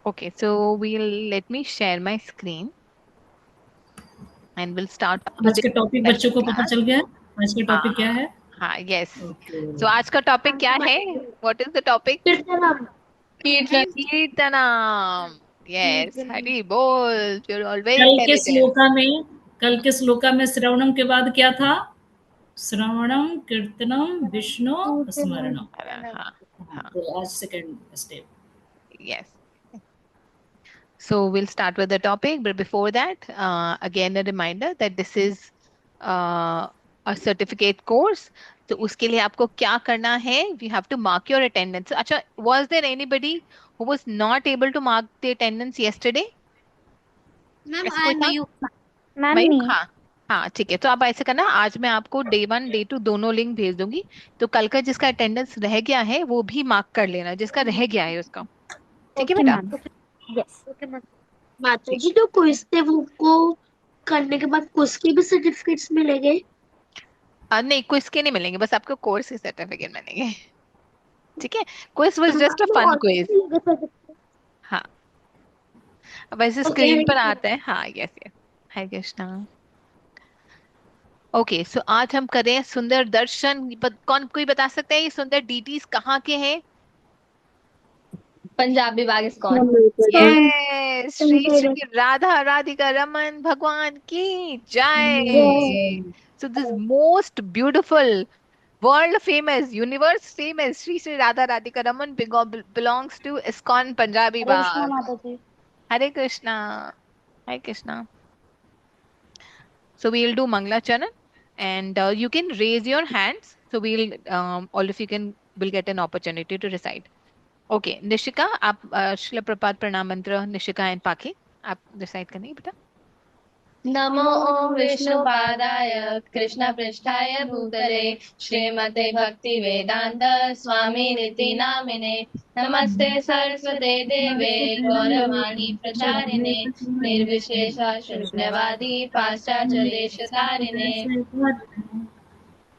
Okay, so let me share my screen and we'll start आज का today's topic बच्चों session को पता class. चल गया है? आज का हाँ टॉपिक क्या हाँ है? हाँ, yes. ओके। So आज का टॉपिक हाँ क्या जी है? माता जी। What is the topic? कीर्तनम। कीर्तन। कीर्तनम. Yes, kirtanam. Hari bol. You're always कल के intelligent. श्लोका में कल के श्लोका में श्रवणम के बाद क्या था? श्रवणम कीर्तनम विष्णु कीर्तनम। स्मरणम। हाँ हाँ, तो आज second step. yes. So we'll start with the topic, but before that, again a reminder that this is uh, a certificate course. तो उसके लिए आपको क्या करना है? You have to mark your attendance. अच्छा, was there anybody who was not able to mark the attendance yesterday? Ma'am ऐसा कोई आई था? मयूख। मैम मयूख, नहीं। हाँ. हाँ ठीक है, तो आप ऐसे करना, आज मैं आपको डे 1 डे 2 दोनों लिंक भेज दूंगी. तो कल का जिसका अटेंडेंस रह गया है वो भी मार्क कर लेना, जिसका रह गया है उसका. ठीक है ओके बेटा? मैम। Yes okay ma'am. माता ठीक. जी जो क्विज थे वो को करने के बाद क्विज के भी सर्टिफिकेट्स मिलेंगे। नहीं, क्विज के नहीं मिलेंगे, बस आपको कोर्स के सर्टिफिकेट मिलेंगे. ठीक है. क्विज वाज हाँ जस्ट अ तो फन और क्विज. भी मिलेंगे सर्टिफिकेट। हाँ, वैसे ओके स्क्रीन हरे पर कृष्णा। आता है. हाँ, यस यस. हरे कृष्णा. ओके, सो आज हम करें सुंदर दर्शन. कौन कोई बता सकता है ये सुंदर डीटीज कहाँ के हैं? पंजाबी बाग इस्कॉन। यस, श्री सुंदर। श्री राधा राधिका रमन भगवान की जय. जय। So this most beautiful, world famous, universe famous Sri Sri Radha Radhika Raman belongs to ISKCON Punjabi Hare Krishna Bagh. माता जी। Hare Krishna. Hare Krishna. So we'll do Mangla Charan and you can raise your hands. So we'll all of you can will get an opportunity to recite. Okay, Nishika, आप श्रील प्रपात प्रणाम मंत्र Nishika and पाखी आप recite करनी है बेटा. नमो ओम विष्णुपादाय कृष्णपृष्ठाय भूतले श्रीमते भक्ति वेदांत स्वामी निति नामिने नमस्ते सरस्वते देवे गौरवाणी प्रचारिणे निर्विशेष शून्यवादी पाश्चात्य देश तारिणे.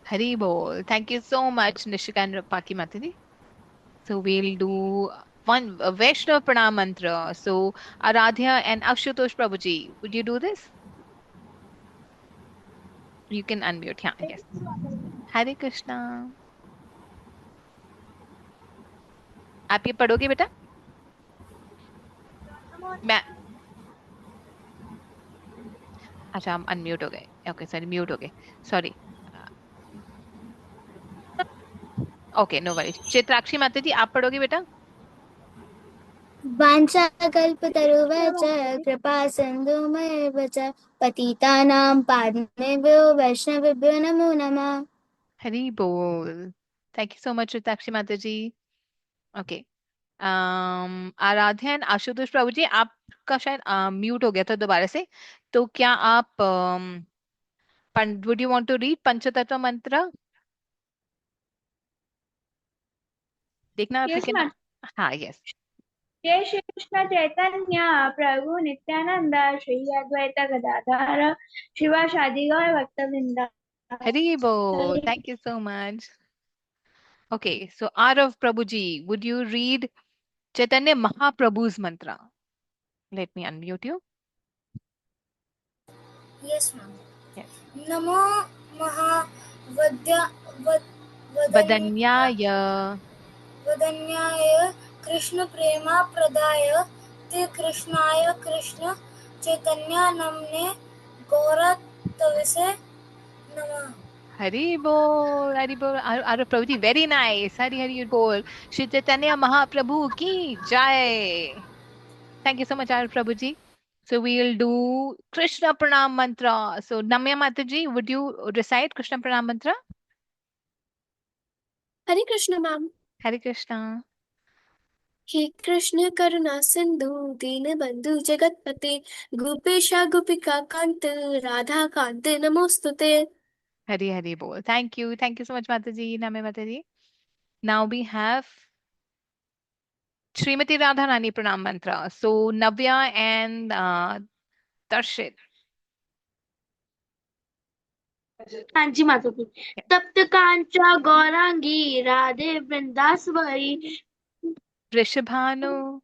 हरी बोल. Thank you so much Nishika and Paki Matidi. So we'll do one Vaishnav Pranam mantra. So Aradhya and Ashutosh Prabhuji, would you do this? You can unmute. Yeah, yes. Hare Krishna. आप ये पढ़ोगे बेटा? मैं अच्छा, हम unmute हो गए. Okay sorry, mute हो गए. Sorry. Okay, no worries. Chitrakshi माता जी आप पढ़ोगे बेटा? वाञ्छाकल्पतरुवच कृपा सिन्धुमयेव च पतितानां पावनेभ्यो वैष्णवेभ्यो नमो नमः। हरी बोल. Thank you so much Chitrakshi माता जी. ओके. आराध्या एंड आशुतोष प्रभु जी आपका शायद म्यूट हो गया था दोबारा से. तो क्या आप would you want to read Panchatattva Mantra? देखना आप, यू यस कैन. मैम। हाँ, यस. जय श्री कृष्ण चैतन्य प्रभु नित्यानंद श्री अद्वैत गदाधर शिवासादि गौर भक्तवृंद. हरी बोल. Thank you so much. Okay, so Aarav Prabhu ji, would you read Chaitanya महाप्रभु's mantra? Let me unmute you. Yes ma'am. Yes. नमो महावद्या Vadanyaya. वदन्याय कृष्ण प्रेमाप्रदाय ते कृष्णाय कृष्ण चैतन्य नमने गौरतविसे नमः। हरि बोल. हरि बोल. आरव प्रभु जी, वेरी नाइस. हरि हरि बोल. श्री चैतन्य महाप्रभु की जय. Thank you so much, Arul Prabhuji. So we'll do Krishna Pranam Mantra. So Namya Mataji, would you recite Krishna Pranam Mantra? Hare Krishna ma'am. Hare Krishna. हे कृष्ण करुणा सिंधु दीन बंधु जगतपते गोपेशा गोपिका कांत राधा कांत नमोस्तुते. Hari Hari Bol. Thank you. Thank you so much, Mataji. Namya Mataji. Now we have Srimati Radharani Pranam Mantra. So Navya and Darshit. हाँ जी माता जी। तप्त कांचा Gaurangi Radhe वृंदासवरी Rishabhanu.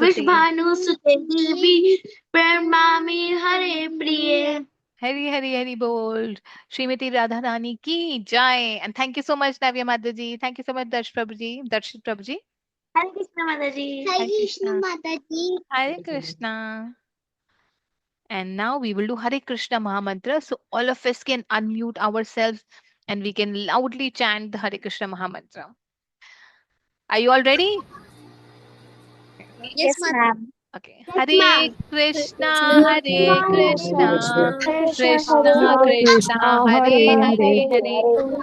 Vishwabhanu सुते देवी प्रणमामि हरे प्रिय। हरी हरी हरी बोल। श्रीमती राधा रानी की जय। And thank you so much Navya माता ji, thank you so much Darshit प्रभु जी। हरे कृष्ण माता जी। हरे कृष्णा माता जी। हरे Krishna. And now we will do Hare Krishna Mahamantra. So all of us can unmute ourselves and we can loudly chant the Hare Krishna Mahamantra. Are you all ready? Yes, ma'am. Okay. Yes, Hare ma'am. Krishna, Krishna, Hare Krishna, Krishna, Krishna Krishna, Hare Hare,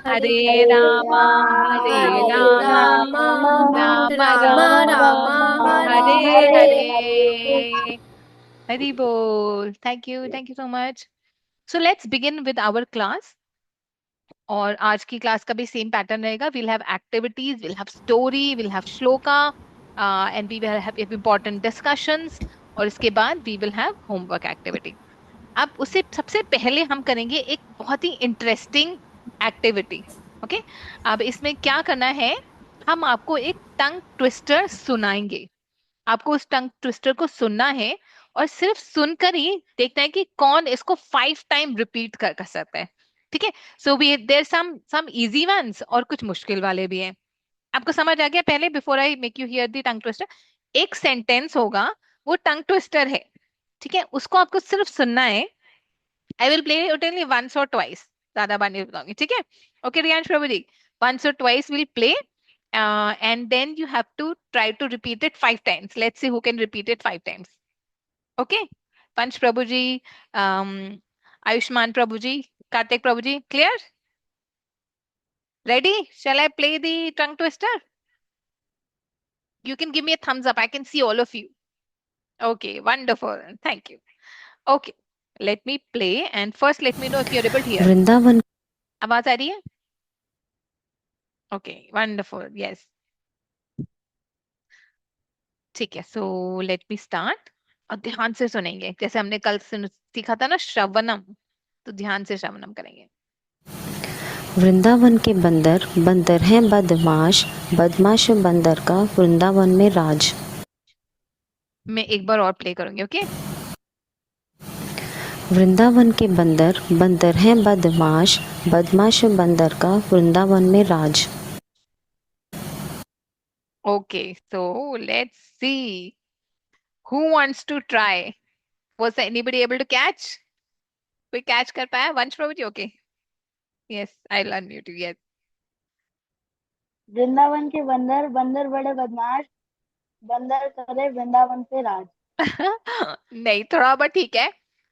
Hare Rama, Hare Hare Rama, Rama, Rama Rama Rama, Rama, Hare Hare Hare. Hare. Hari Bol. Thank you. Thank you so much. So let's begin with our class. और आज की class का भी same pattern रहेगा. We'll have activities, we'll have story, we'll have shloka, and we will have important discussions. और इसके बाद we will have homework activity. अब उससे सबसे पहले हम करेंगे एक बहुत ही इंटरेस्टिंग एक्टिविटी. ओके, अब इसमें क्या करना है, हम आपको एक टंग ट्विस्टर सुनाएंगे. आपको उस टंग ट्विस्टर को सुनना है और सिर्फ सुनकर ही देखना है कि कौन इसको 5 टाइम रिपीट कर सकता है. ठीक है. So we there some easy ones और कुछ मुश्किल वाले भी हैं. आपको समझ आ गया? पहले before I make you here the tongue twister, एक सेंटेंस होगा, वो टंग ट्विस्टर है. ठीक है, उसको आपको सिर्फ सुनना है. I will play it only once और ट्वाइस, ज्यादा बार नहीं बताऊंगी. ठीक है. ओके रियांश प्रभु जी, वंस और twice will play. And then you have to try to repeat it 5 times. Let's see who can repeat it 5 times. Okay. Panch Prabhuji, Ayushman Prabhuji, Kartik Prabhuji, clear? Ready? Shall I play the tongue twister? You can give me a thumbs up. I can see all of you. Okay, wonderful. Thank you. Okay, let me play and first let me know if you're able to hear. Vrindavan आवाज आ रही है? Okay, wonderful. Yes. ठीक है, सो let मी start. और ध्यान से सुनेंगे, जैसे हमने कल सीखा था ना श्रवणम, तो ध्यान से श्रवणम करेंगे. वृंदावन के बंदर बंदर हैं बदमाश, बदमाश बंदर का वृंदावन में राज. मैं एक बार और प्ले करूंगी. ओके. वृंदावन के बंदर बंदर हैं बदमाश, बदमाश बंदर का वृंदावन में राज. Okay, so let's see who wants to try. Was anybody able to catch? कोई catch कर पाया? वंश प्रभु जी. Okay. Yes, I'll unmute you. Yes. Vrindavan के बंदर बंदर बड़े बदमाश, बंदर करे वृंदावन पे राज। नहीं, थोड़ा बहुत ठीक है.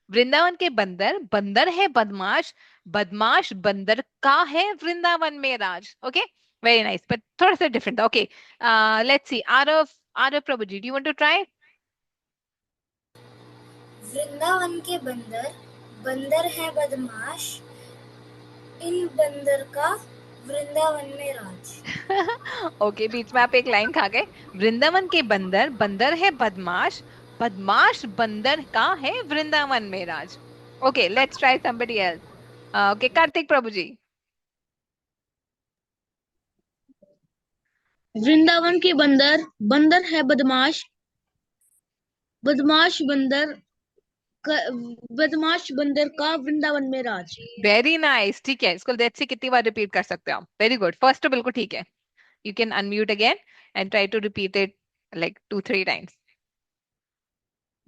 वृंदावन के बंदर बंदर है बदमाश, बदमाश बंदर का है वृंदावन में राज. ओके, वेरी नाइस, बट थोड़ा सा डिफरेंट था. Okay, let's see. Aarav Prabhu ji, do you want to try? Vrindavan के बंदर बंदर है बदमाश, इन बंदर का वृंदावन में राज. ओके, बीच में आप एक लाइन खा गए. वृंदावन के बंदर बंदर है बदमाश, बदमाश बंदर का है वृंदावन में राज. Okay, let's try somebody else. Okay, Kartik प्रभु जी. वृंदावन के बंदर बंदर है बदमाश, बदमाश बंदर का वृंदावन में राज. Very nice. ठीक है, इसको लेट्स सी कितनी बार रिपीट कर सकते हो आप. Very good. फर्स्ट तो बिल्कुल ठीक है. You can unmute again and try to repeat it like 2-3 times.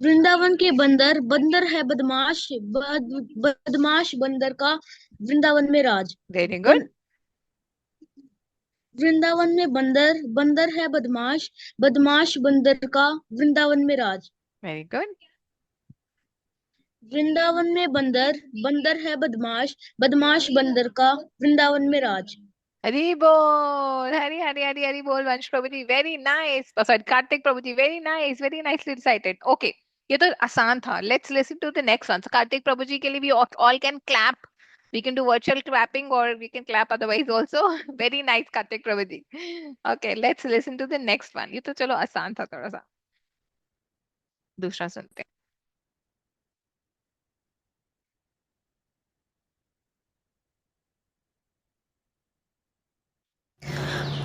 Vrindavan के बंदर बंदर है बदमाश, बदमाश बंदर का वृंदावन में राज. Very good. वृंदावन में बंदर बंदर है बदमाश, बदमाश बंदर का वृंदावन में राज. Very good. वृंदावन में बंदर बंदर है बदमाश, बदमाश बंदर का वृंदावन में राज. हरी बोल. हरी हरी हरी हरी बोल. वंश प्रभु ji, very nice. Sorry, Kartik प्रभु ji, very nice, very nicely recited. Okay, ये तो आसान था. Let's listen to the next one. Kartik प्रभु जी के लिए भी all can clap. We can do virtual clapping or we can clap otherwise also. Very nice, Kartik Prabhu ji. Okay, let's listen to the next one. ये तो चलो आसान था थोड़ा सा. दूसरा सुनते हैं.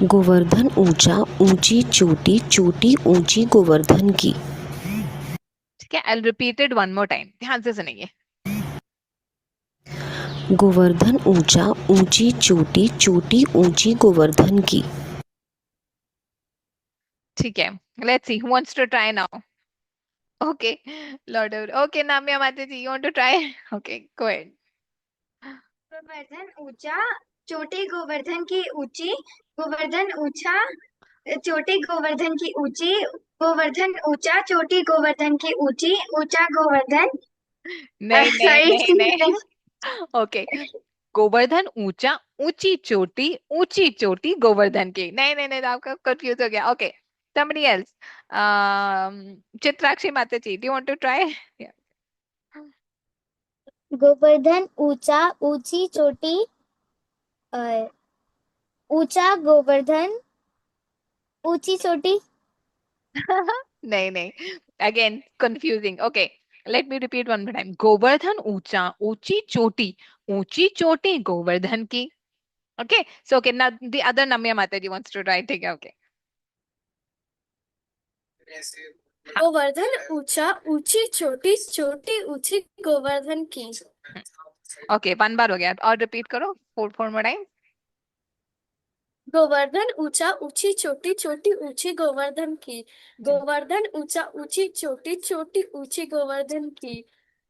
गोवर्धन ऊंचा, ऊंची चोटी, चोटी ऊंची गोवर्धन की। ठीक है, I repeat it one more time, ध्यान से सुनेंगे। गोवर्धन ऊंचा, ऊंची चोटी, चोटी ऊंची गोवर्धन की। ठीक है, let's see who wants to try now. Okay, lord okay, Namiya माता ji, you want to try? Okay, go ahead. Govardhan ऊंचा, चोटी गोवर्धन की ऊंची, गोवर्धन ऊंचा, चोटी गोवर्धन की ऊंची, गोवर्धन ऊंचा, चोटी गोवर्धन की ऊंची, ऊंचा गोवर्धन। नहीं नहीं नहीं सॉरी। नहीं, ओके। गोवर्धन ऊंचा, ऊंची चोटी गोवर्धन की। नहीं नहीं नहीं, आपका कंफ्यूज हो गया। Okay, somebody else. चित्राक्षी माता जी, do you want to try? Yeah. Govardhan ऊंचा, ऊंची चोटी, ऊंचा गोवर्धन, ऊंची चोटी। नहीं नहीं, again confusing. Okay, let me repeat one more time. Govardhan ऊंचा, ऊंची चोटी गोवर्धन की। Okay, so okay, now the other Namya Mata ji wants to try. ठीक है, okay. गोवर्धन ऊंचा, ऊंची चोटी, चोटी ऊंची गोवर्धन की। Okay, one बार हो गया, और repeat करो, four more time. गोवर्धन ऊंचा, ऊंची चोटी, चोटी ऊंची गोवर्धन की। गोवर्धन ऊंचा, ऊंची चोटी, चोटी ऊंची गोवर्धन की।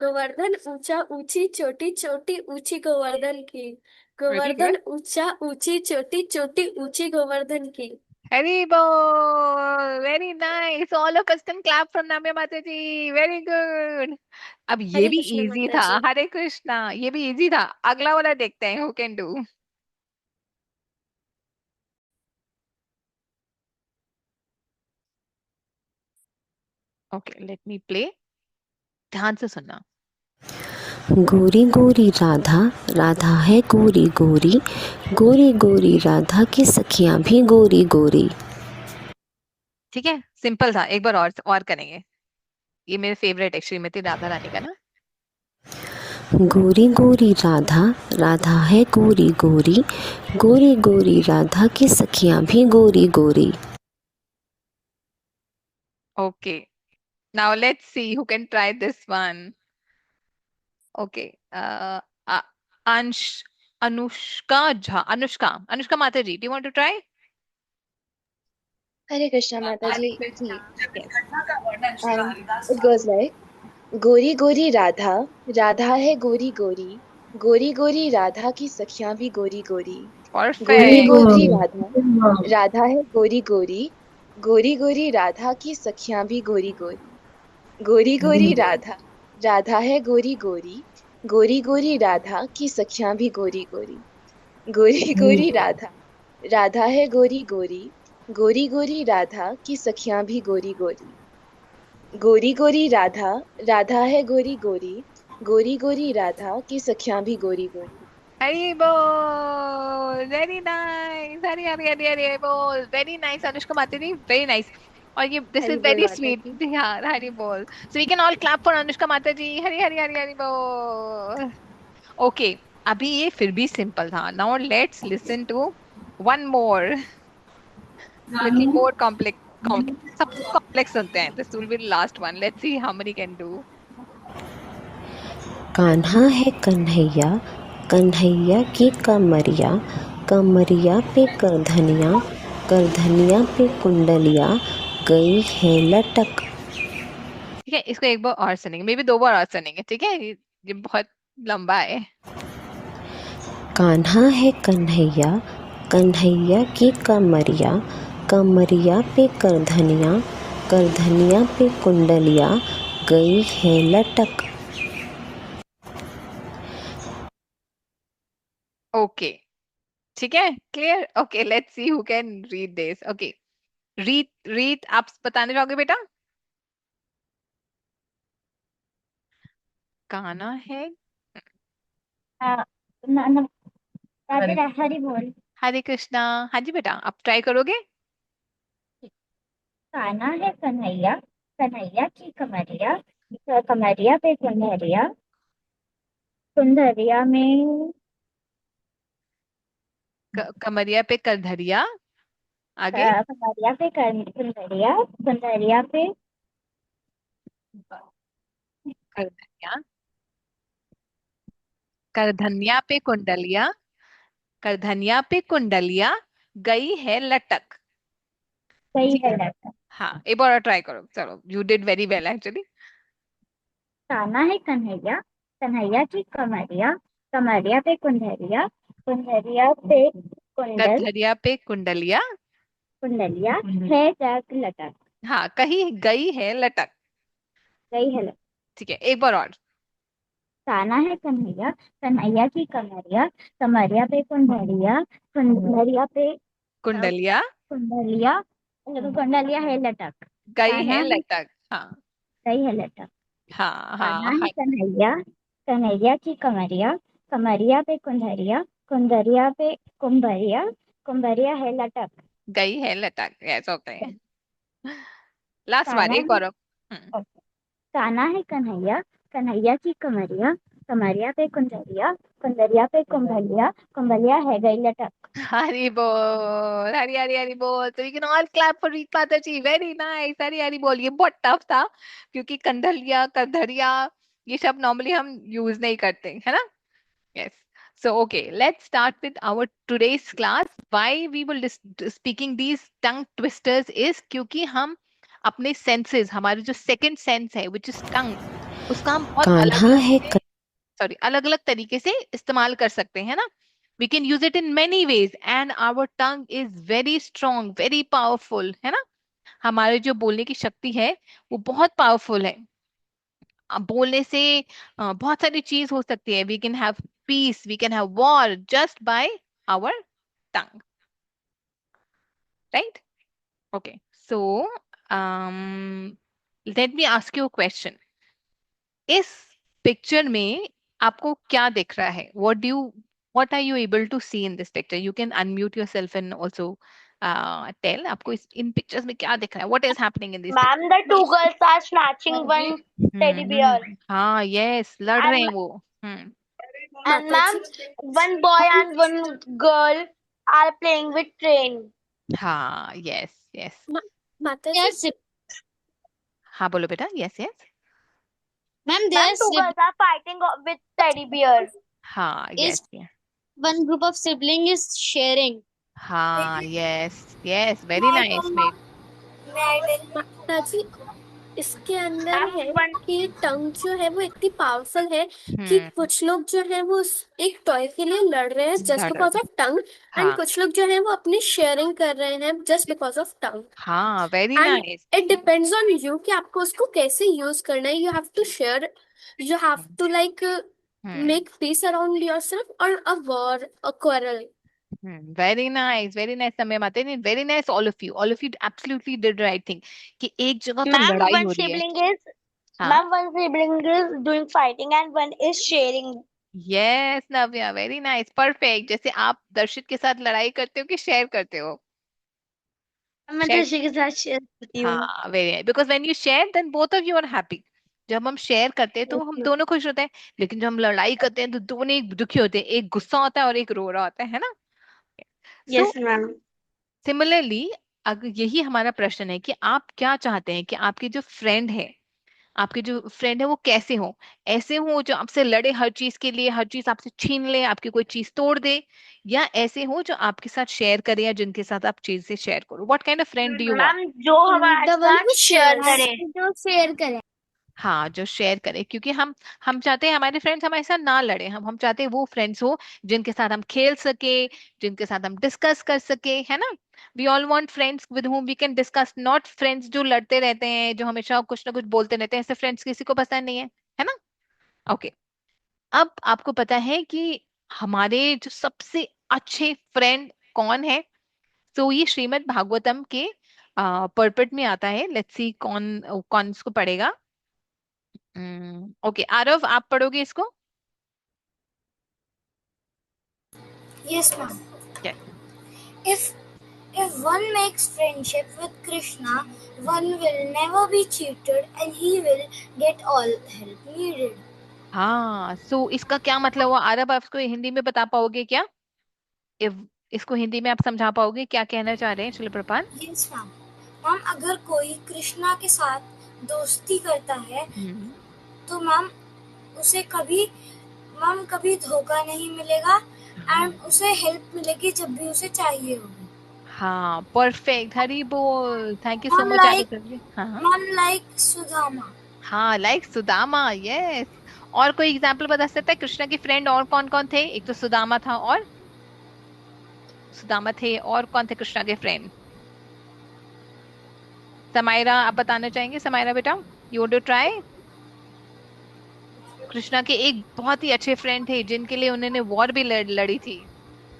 गोवर्धन ऊंचा, ऊंची चोटी, चोटी ऊंची गोवर्धन की। Very Govardhan good. ऊंचा, ऊंची चोटी, चोटी ऊंची गोवर्धन की। Very bol, very nice. All of us can clap for Namya Mata ji. Very good. अब ये हरे भी कृष्ण इजी माता था, जी। हरे कृष्णा, ये भी इजी था। अगला वाला देखते हैं, who can do. Okay, let me play. ध्यान से सुनना। गोरी गोरी राधा, राधा है गोरी गोरी, गोरी गोरी राधा की सखियां भी गोरी गोरी। ठीक है, सिंपल था। एक बार और करेंगे। ये मेरे फेवरेट है, श्रीमती राधा रानी का ना। गोरी गोरी राधा, राधा है गोरी गोरी, गोरी गोरी राधा की सखियां भी गोरी गोरी। Okay, now let's see who can try this one. Okay, अंश अनुष्का झा, अनुष्का माता जी, do you want to try? हरे कृष्णा माता हरे जी। Krishna. Yes. It goes like गोरी गोरी राधा, राधा है गोरी गोरी, गोरी गोरी राधा की सखियां भी गोरी गोरी। गोरी Perfect. गोरी राधा, राधा है गोरी गोरी, गोरी गोरी राधा की सखियां भी गोरी गोरी। गोरी गोरी राधा, राधा है गोरी गोरी, गोरी गोरी राधा की सखियां भी गोरी गोरी। गोरी गोरी राधा, राधा है गोरी गोरी, गोरी गोरी राधा की सखियां भी गोरी गोरी। गोरी गोरी राधा, राधा है गोरी गोरी, गोरी गोरी राधा की सखियां भी गोरी गोरी। हरी बोल, वेरी नाइस। हरी हरी हरी हरी बोल, वेरी नाइस अनुष्का माता जी, वेरी नाइस। और ये दिस हरि इज बोल वेरी माता स्वीट जी। यार, हरी बोल। So we can all clap for Anushka माता जी। हरी हरी हरी हरी बोल। ओके, अभी ये फिर भी सिंपल था। Now let's listen to one more, little more complex. सबसे कॉम्प्लेक्स सुनते हैं। This will be last one, let's see how many can do. Kanha है कन्हैया, कन्हैया की कमरिया, कमरिया पे करधनिया, करधनिया पे कुंडलिया, गई है लटक। ठीक है, इसको एक बार और सुनेंगे, मे बी दो बार और सुनेंगे। ठीक है, ये बहुत लंबा है। कान्हा है कन्हैया, कन्हैया की कमरिया, कमरिया पे करधनिया, करधनिया पे कुंडलिया, गई है लटक। ओके, ठीक है, clear. Okay, let's see who can read this. Okay, रीत रीत, आप बताने जाओगे बेटा? कान्हा है। हाँ, न- न- राधे हरि बोल। हरे कृष्णा। हाँ जी बेटा, आप ट्राई करोगे? कान्हा है कन्हैया, कन्हैया की कमरिया, कमरिया पे कुंडरिया, कुंडरिया में कमरिया पे करधरिया, आगे कमरिया पे कुंदरिया, कुंदरिया पे करधनिया, करधनिया पे कुंडलिया, करधनिया पे कुंडलिया गई है लटक। गई ठीक है है, लटक। हाँ एक बार और ट्राई करो, चलो you did very well actually. ताना है कन्हैया, कन्हैया की कमरिया, कमरिया पे कुंदरिया, कुंदरिया पे कुंडल, करधनिया पे कुंडलिया, कुंडलिया है जग लटक। हाँ कहीं गई है लटक। गई है लटक। ठीक है, एक बार और। ताना है कन्हैया, कन्हैया की कमरिया, कमरिया पे कुंडलिया, कुंडलिया पे कुंडलिया कुंडलिया, कुंडलिया है लटक। गई ताना है है, लटक। हाँ गई है लटक। हाँ ताना हाँ है हाँ, कन्हैया, कन्हैया की कमरिया, कमरिया पे कुंदरिया, कुंदरिया पे कुंभरिया, कुंभरिया है लटक। गई है लटक, यस ओके। लास्ट बार ताना एक है, और। हम्म, ताना है कन्हैया, कन्हैया की कमरिया, कमरिया पे कुंदरिया, कुंदरिया पे कुंभलिया, कुंभलिया है गई लटक। हरी बोल, हरी हरी हरी बोल। तो you can all clap for रीत पातरची, वेरी नाइस, हरी हरी बोल। ये बहुत टफ था क्योंकि कंडलिया करधरिया ये सब नॉर्मली हम यूज नहीं करते है ना। Yes, so okay, let's start with our today's class. Why we will speaking these tongue twisters is क्योंकि हम अपने senses, हमारे जो second sense है which is tongue, उसका हम बहुत अलग कान्हा है सॉरी अलग अलग तरीके से इस्तेमाल कर सकते हैं ना। We can use it in many ways and our tongue is very strong, very powerful है ना। हमारे जो बोलने की शक्ति है वो बहुत पावरफुल है। बोलने से बहुत सारी चीज हो सकती है। We can have peace, we can have war just by our tongue, right. Okay, so let me ask you question. इस पिक्चर में आपको क्या दिख रहा है? What are you able to see in this picture? You can unmute yourself and also tell आपको इन pictures में क्या दिख रहा है? What is happening in this Ma'am, the two girls are snatching one teddy bear. हाँ yes, लड़ रहे And, हैं वो। हम्म, and ma'am, one boy and one girl are playing with train. हाँ यस यस, माता जी Yes, हाँ बोलो बेटा, yes yes, ma'am, Ma'am, there's two girls are fighting with teddy bear. हाँ is yes yes, one group of sibling is sharing. हाँ yes yes, very nice mate. माता जी इसके अंदर Ma'am, है one कि टंग जो है वो इतनी पावरफुल है कि हम्म, कुछ लोग जो है वो एक टॉय के लिए लड़ रहे हैं जस्ट लड़ बिकॉज रहे, ऑफ टंग, एंड हाँ कुछ लोग जो है वो अपनी शेयरिंग कर रहे हैं जस्ट बिकॉज ऑफ टंग। हाँ, very and nice. It depends on you कि आपको उसको कैसे यूज करना है। You have to share, you have to like make peace around yourself और a war a quarrel. Very nice, very nice Samay माते, very nice, all of you absolutely did right thing कि एक जगह तो ma'am, लड़ाई one हो रही है। sibling is हाँ ma'am, one sibling is doing fighting and one is sharing. Yes Navya, very nice, perfect. जैसे आप दर्शित के साथ लड़ाई करते हो कि शेयर करते हो? मैं शेयर, दृश्य के साथ शेयर करती हूँ। हाँ very nice, because when you share then both of you are happy. जब हम शेयर करते हैं तो हम दोनों खुश होते हैं, लेकिन जब हम लड़ाई करते हैं तो दोनों एक दुखी होते हैं, एक गुस्सा होता है और एक रो रहा होता है ना। So yes ma'am. सिमिलरली अगर यही हमारा प्रश्न है कि आप क्या चाहते हैं कि आपके जो फ्रेंड है, आपके जो फ्रेंड है वो कैसे हो? ऐसे हो जो आपसे लड़े हर चीज के लिए, हर चीज आपसे छीन ले, आपकी कोई चीज तोड़ दे, या ऐसे हो जो आपके साथ शेयर करे या जिनके साथ आप चीज से शेयर करो? What kind of friend do you want? Ma'am, जो हमारे The one साथ who शेयर shares. करे। जो शेयर करे। हाँ जो शेयर करे, क्योंकि हम चाहते हैं हमारे फ्रेंड्स हमारे साथ ना लड़े। हम चाहते हैं वो फ्रेंड्स हो जिनके साथ हम खेल सके, जिनके साथ हम डिस्कस कर सके, है ना। We all want friends with whom we can discuss, not friends जो लड़ते रहते हैं, जो हमेशा कुछ ना कुछ बोलते रहते हैं। ऐसे फ्रेंड्स किसी को पसंद नहीं है ना। ओके, अब आपको पता है कि हमारे जो सबसे अच्छे फ्रेंड कौन है? तो ये श्रीमद् भागवतम के पर्पट में आता है। लेट्स सी कौन कौन इसको पढ़ेगा। ओके आरव, आप पढ़ोगे इसको? Yes, ma'am. Yes. If one makes friendship with Krishna, one will never be cheated and he will get all help needed. हाँ, सो इसका क्या मतलब हुआ आरव? आप इसको हिंदी में बता पाओगे क्या? इफ इसको हिंदी में आप समझा पाओगे, क्या कहना चाह रहे हैं शिलप्रपात? Yes ma'am. मैम अगर कोई कृष्णा के साथ दोस्ती करता है तो मैम उसे कभी धोखा नहीं मिलेगा एंड उसे हेल्प मिलेगी जब भी उसे चाहिए होगी। हाँ, परफेक्ट, हरी बोल, thank you so ma'am much. आगे लाइक चलिए। हाँ मैम लाइक सुदामा। हाँ, लाइक सुदामा, यस। और कोई एग्जाम्पल बता सकता है कृष्णा की फ्रेंड और कौन कौन थे? एक तो सुदामा था, और सुदामा थे, और कौन थे कृष्णा के फ्रेंड? समायरा, आप बताना चाहेंगे? समायरा बेटा, you want to try? Krishna के एक बहुत ही अच्छे फ्रेंड थे जिनके लिए उन्होंने वॉर भी लड़ी थी,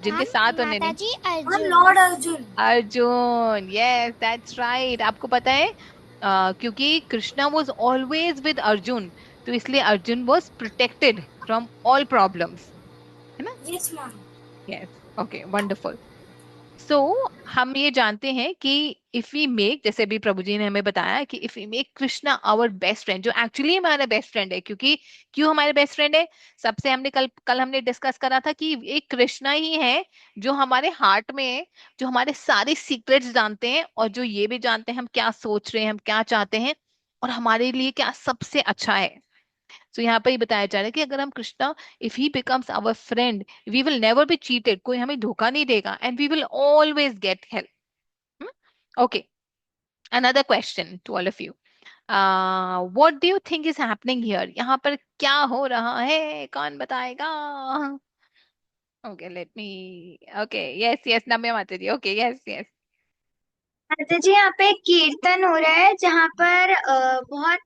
जिनके साथ उन्होंने। माताजी lord Arjun. Arjun, yes that's right. आपको पता है क्योंकि Krishna was always with Arjun, तो इसलिए Arjun was protected from all problems, है ना? Yes ma'am. Yes, okay, wonderful. So हम ये जानते हैं कि इफ वी मेक, जैसे अभी प्रभु जी ने हमें बताया कि if we make Krishna our best friend, जो एक्चुअली हमारा बेस्ट फ्रेंड है, क्योंकि क्यों हमारे बेस्ट फ्रेंड है? सबसे हमने कल कल हमने डिस्कस करा था कि एक कृष्णा ही है जो हमारे हार्ट में है, जो हमारे सारे सीक्रेट्स जानते हैं, और जो ये भी जानते हैं हम क्या सोच रहे हैं, हम क्या चाहते हैं, और हमारे लिए क्या सबसे अच्छा है। तो यहाँ पर ही बताया जा रहा है कि अगर हम Krishna, if he becomes our friend, we will never be cheated, कोई हमें धोखा नहीं देगा, and we will always get help. Okay, another question to all of you, what do you think is happening here? यहाँ पर क्या हो रहा है, कौन बताएगा? Okay, let me, okay, yes yes, Namya माता जी, ओके, यस यस। माता जी, यहाँ पे एक कीर्तन हो रहा है जहाँ पर बहुत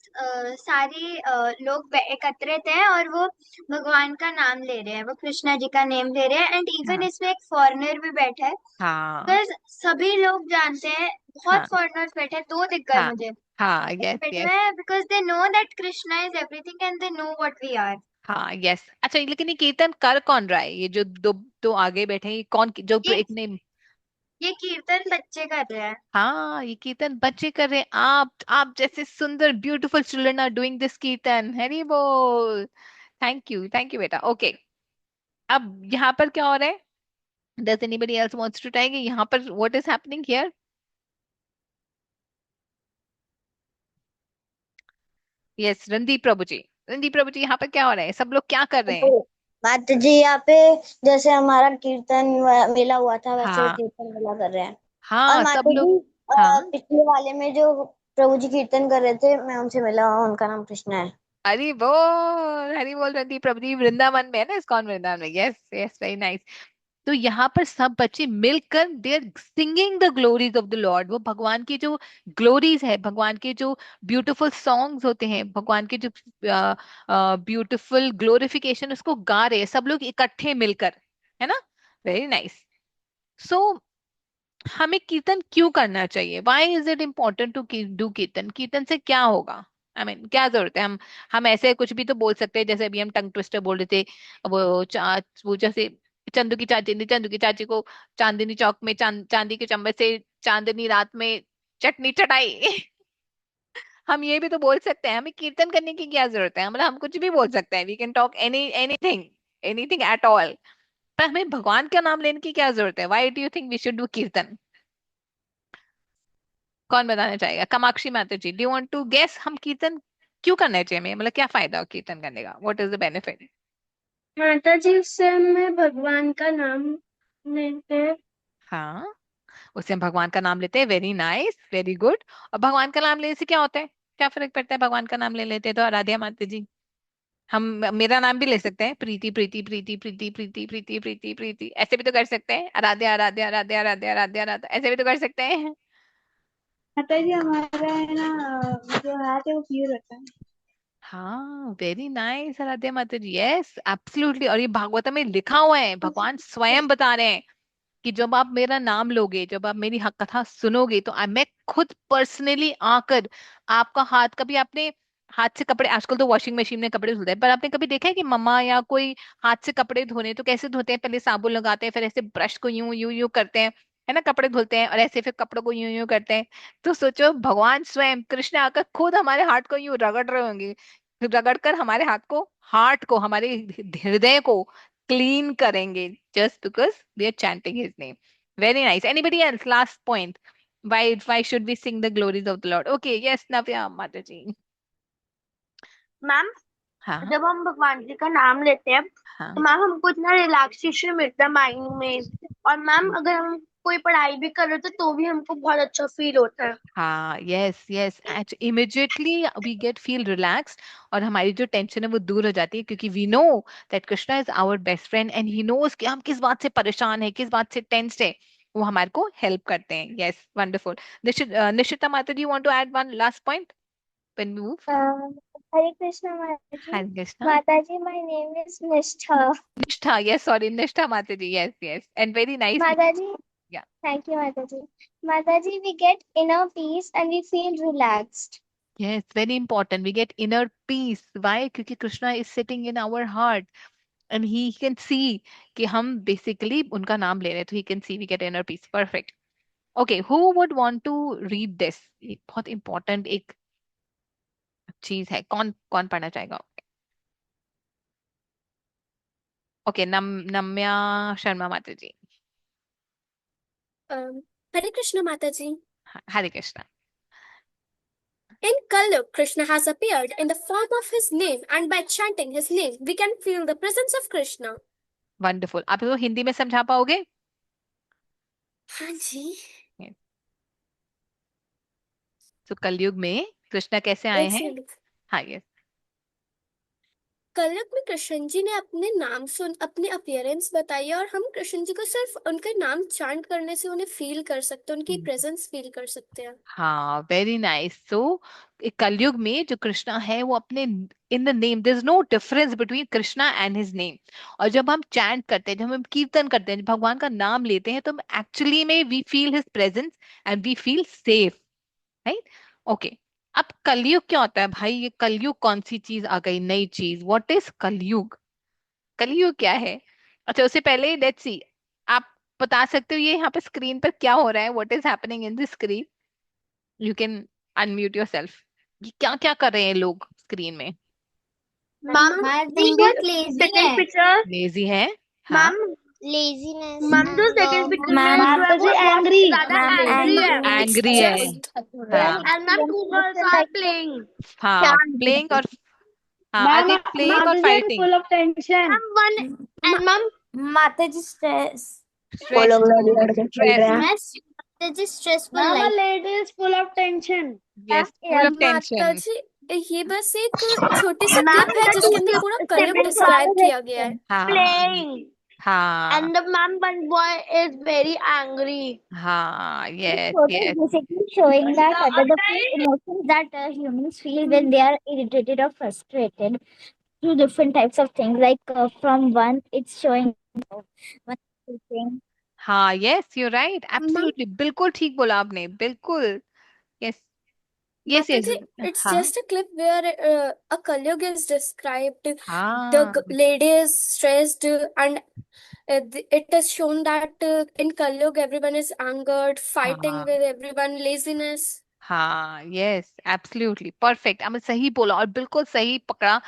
सारी लोग एकत्रित हैं और वो भगवान का नाम ले रहे हैं, वो कृष्णा जी का नेम ले रहे हैं, एंड इवन हाँ इसमें एक फॉरेनर भी बैठा है। हाँ बस सभी लोग जानते हैं, हाँ बहुत फॉरेनर्स बैठे हैं, दो दिख गए हाँ मुझे। हाँ, एक यस बैठे यस, हुए हैं because they know that Krishna is everything and they know what we are. हाँ यस। अच्छा, लेकिन ये कीर्तन कर कौन रहा है? ये जो दो दो आगे बैठे हैं, ये कौन, जो ये एक ने? ये कीर्तन बच्चे कर रहे हैं। हाँ, ये कीर्तन बच्चे कर रहे हैं। आप जैसे सुंदर beautiful children are doing this kirtan, Hari बोल। थैंक यू बेटा। ओके, अब यहाँ पर क्या हो रहा है? Does anybody else wants to try? यहाँ पर what is happening here? Yes, Randeep प्रभु जी, यहाँ पर क्या हो रहा है? सब लोग क्या कर रहे हैं? माता जी यहाँ पे जैसे हमारा कीर्तन मेला हुआ था वैसे हाँ कीर्तन मेला कर रहे हैं। और हाँ, सब माता लोग। जी हाँ, पिछले वाले में जो प्रभु जी कीर्तन कर रहे थे मैं उनसे मिला, उनका नाम कृष्णा है। हरी बोल रणदीप प्रभु जी, वृंदावन में है ना, इस्कॉन वृंदावन में। Yes yes, very nice. तो यहाँ पर सब बच्चे मिलकर they are singing the glories of the Lord. वो भगवान की जो ग्लोरीज है, भगवान के जो ब्यूटीफुल सॉन्ग्स होते हैं, भगवान के जो ब्यूटीफुल ग्लोरिफिकेशन, उसको गा रहे हैं सब लोग इकट्ठे मिलकर, है ना? Very nice. सो हमें कीर्तन क्यों करना चाहिए? Why is it important to do kirtan? कीर्तन से क्या होगा? क्या जरूरत है? हम ऐसे कुछ भी तो बोल सकते हैं, जैसे अभी हम टंग ट्विस्टर बोल रहे थे। वो जैसे चंदू की चाची को चांदनी चौक में चांदी के चम्मच से चांदनी रात में चटनी चटाई। हम ये भी तो बोल सकते हैं। हमें कीर्तन करने की क्या जरूरत है? हम कुछ भी बोल सकते हैं, we can talk anything, anything at all. पर हमें भगवान का नाम लेने की क्या जरूरत है? Why do you think we should do kirtan? कौन बताना चाहेगा? कामाक्षी माता ji, do want to guess, हम कीर्तन क्यों करना चाहिए हमें? क्या फायदा हो कीर्तन करने का? What is the benefit? माता जी, उससे हमें भगवान का नाम लेते हैं। हाँ, उससे हम भगवान का नाम लेते हैं। Very nice, very good. और भगवान का नाम लेने से क्या होता है? क्या फर्क पड़ता है भगवान का नाम ले लेते हैं तो? आराध्या माता जी, हम मेरा नाम भी ले सकते हैं, प्रीति प्रीति प्रीति प्रीति प्रीति प्रीति प्रीति प्रीति, ऐसे भी तो कर सकते हैं। आराध्या आराध्या आराध्या आराध्या आराध्या आराध्या, ऐसे भी तो कर सकते हैं। माता जी, हमारा है ना, जो हाथ है वो प्योर होता है। हाँ, वेरी नाइस आराध्या माता जी, यस एब्सोल्युटली। और ये भागवत में लिखा हुआ है, भगवान स्वयं बता रहे हैं कि जब आप मेरा नाम लोगे, जब आप मेरी हक कथा सुनोगे, तो मैं खुद पर्सनली आकर आपका हाथ, कभी आपने हाथ से कपड़े, आजकल तो वॉशिंग मशीन में कपड़े धुलते हैं, पर आपने कभी देखा है कि मम्मा या कोई हाथ से कपड़े धोने तो कैसे धोते हैं? पहले साबुन लगाते हैं, फिर ऐसे ब्रश को यूं यूं यूं करते हैं, है ना? कपड़े धुलते हैं और ऐसे फिर कपड़ों को यूं यूं करते हैं। तो सोचो, भगवान स्वयं कृष्ण आकर खुद हमारे हाथ को यूं रगड़ रहे होंगे, रगड़ कर हमारे हाथ को, हार्ट को, हमारे हृदय को क्लीन करेंगे just because they are chanting his name. Very nice. Anybody else? Last point. Why should we sing the glories of the Lord? Okay, yes, Navya Mataji. Ma'am हाँ जब हम भगवान जी का नाम लेते हैं हाँ तो मैम हमको इतना रिलैक्सेशन मिलता है माइंड में, और मैम अगर हम कोई पढ़ाई भी कर रहे हो तो भी हमको बहुत अच्छा फील होता है। हाँ, yes yes, immediately we get feel relaxed और हमारी जो टेंशन है वो दूर हो जाती है, क्योंकि we know that Krishna is our best friend and he knows कि हम किस बात से परेशान है, किस बात से टेंस्ड है, वो हमारे को हेल्प करते हैं। yes, wonderful. Nishita Mata, do you want to add one last point when we move? Hare Krishna Mataji. Hare Krishna. Mataji, my name is Nishtha. Nishtha, yes, sorry, Nishtha Mataji, yes, and very nice. Mataji. Yeah. Thank you, Mataji. Mataji, we get inner peace and we feel relaxed. Yes, very important. We get inner peace. Why? क्योंकि Krishna is sitting in our heart and he can see कि हम basically उनका नाम ले रहे हैं, तो he can see we get inner peace. Perfect. Okay, who would want to read this? ये बहुत important एक चीज है। कौन कौन पढ़ना चाहेगा? Okay, नम्या शर्मा माता जी। Hare Krishna Mataji. Hare Krishna. In Kaluk, Krishna has appeared in the form of his name, and by chanting his name, we can feel the presence of Krishna. Wonderful. आप इसको हिंदी में समझा पाओगे? हाँ जी। तो कलयुग में कृष्णा कैसे आए हैं? हाँ, यस। कलयुग में कृष्ण जी ने अपने नाम सुन अपने अपीयरेंस बताई और हम कृष्ण जी को सिर्फ उनका नाम चांट करने से उन्हें फील कर सकते हैं, उनकी प्रेजेंस फील कर सकते हैं। हाँ, वेरी नाइस। सो कलयुग में जो कृष्णा है वो अपने in the name, there is no difference between Krishna and his name. और जब हम चैंट करते हैं, जब हम कीर्तन करते हैं, जब भगवान का नाम लेते हैं, तो हम एक्चुअली में we feel his presence and we feel safe, right? Okay, अब कलयुग क्या होता है भाई? ये कलयुग कौन सी चीज आ गई, नई चीज? व्हाट इज कलयुग? कलयुग क्या है? अच्छा, उससे पहले लेट्स सी, आप बता सकते हो ये यहाँ पे स्क्रीन पर क्या हो रहा है? What is happening in the screen? You can unmute yourself. ये क्या क्या कर रहे हैं लोग स्क्रीन में? मैम बहुत लेजी सेकंड पिक्चर लेजी है। हाँ, मैम, लेजीनेस मैम जो सेकंड पिक्चर मैम, में जो है वो एंग्री ज्यादा एंग्री है एंग्री है। हाँ and ma'am two girls are playing. हाँ, प्लेइंग और हाँ, आई थिंक प्लेइंग और fighting. full of tension. Ma'am one and ma'am माता जी स्ट्रेस वो लोग लड़के खेल रहे हैं। माता जी stressful Mama, life. lady is full of tension. यस, फुल ऑफ टेंशन। माताजी, ये बस एक छोटी सी Ma'am, क्लिप है the जिसके two अंदर पूरा siblings कलयुग are डिस्क्राइब किया गया है। हाँ playing हाँ and the ma'am one boy is very angry. हाँ, yes Photo is yes. basically showing that the emotions that humans feel when they are irritated or frustrated through different types of things. Like from one, it's showing one thing. हाँ, yes, you right, absolutely, बिल्कुल ठीक बोला आपने, बिल्कुल। Yes yes yes. Mataji, it's हाँ just a clip where a Kalyug is described. हाँ The lady is stressed, and it is shown that in Kalyug everyone is angered, fighting हाँ with everyone, laziness. हाँ, yes, absolutely perfect. आपने सही बोला और बिल्कुल सही पकड़ा।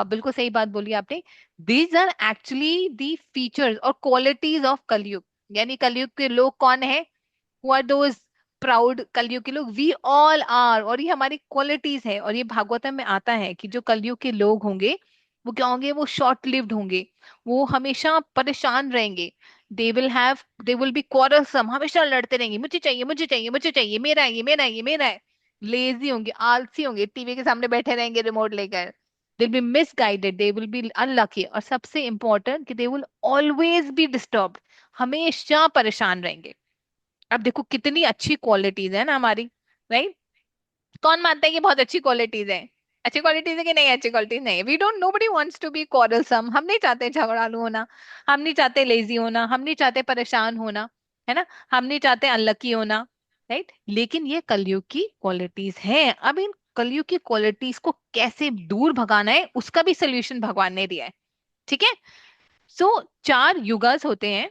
बिल्कुल सही बात बोली आपने। These are actually the features और क्वालिटीज ऑफ कलयुग। यानी कलयुग के लोग कौन है? Who are those proud Kalyug के लोग? We all are. और ये हमारी क्वालिटीज है। और ये भागवतम में आता है कि जो कलयुग के लोग होंगे वो क्या होंगे? वो शॉर्ट लिव्ड होंगे, वो हमेशा परेशान रहेंगे। दे विल बी क्वारलसम, हमेशा लड़ते रहेंगे, मुझे चाहिए मुझे चाहिए मुझे चाहिए, मेरा है ये, मेरा है ये, मेरा है। लेजी होंगे, आलसी होंगे, टीवी के सामने बैठे रहेंगे रिमोट लेकर। They will be misguided, they will be unlucky, और सबसे इंपॉर्टेंट कि they will always be disturbed, हमेशा परेशान रहेंगे। अब देखो कितनी अच्छी क्वालिटीज है ना हमारी, राइट? कौन मानता है कि बहुत अच्छी क्वालिटीज है? अच्छी क्वालिटीज है कि नहीं? अच्छी क्वालिटीज नहीं है। We don't, nobody wants to be quarrelsome. हम नहीं चाहते झगड़ालू होना, हम नहीं चाहते लेजी होना, हम नहीं चाहते परेशान होना, है ना? हम नहीं चाहते अनलकी होना, राइट? लेकिन ये कलयुग की क्वालिटीज हैं। अब इन कलयुग की क्वालिटीज को कैसे दूर भगाना है उसका भी सोल्यूशन भगवान ने दिया है, ठीक है? सो 4 युगस होते हैं,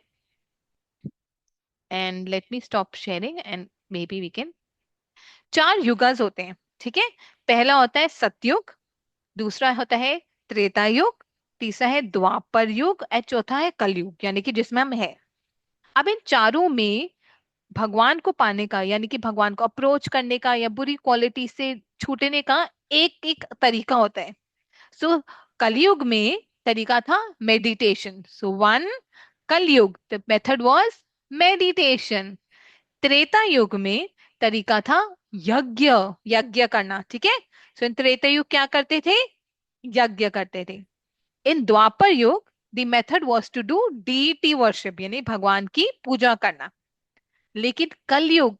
and let me stop sharing and maybe we can. 4 yugas होते हैं, ठीक है? पहला होता है सतयुग, दूसरा होता है त्रेता युग, तीसरा है द्वापर युग और चौथा है कलयुग, यानी कि जिसमें हम है। अब इन चारों में भगवान को पाने का, यानी कि भगवान को अप्रोच करने का या बुरी क्वालिटी से छूटने का एक एक तरीका होता है। सो कलयुग में तरीका था मेडिटेशन। सो वन, कलयुग the method was meditation. Treta युग में तरीका था यज्ञ, यज्ञ करना, ठीक है। सो इन त्रेता युग क्या करते थे? यज्ञ करते थे। In Dwapar yug the method was to do deity worship, यानी भगवान की पूजा करना। लेकिन कलयुग,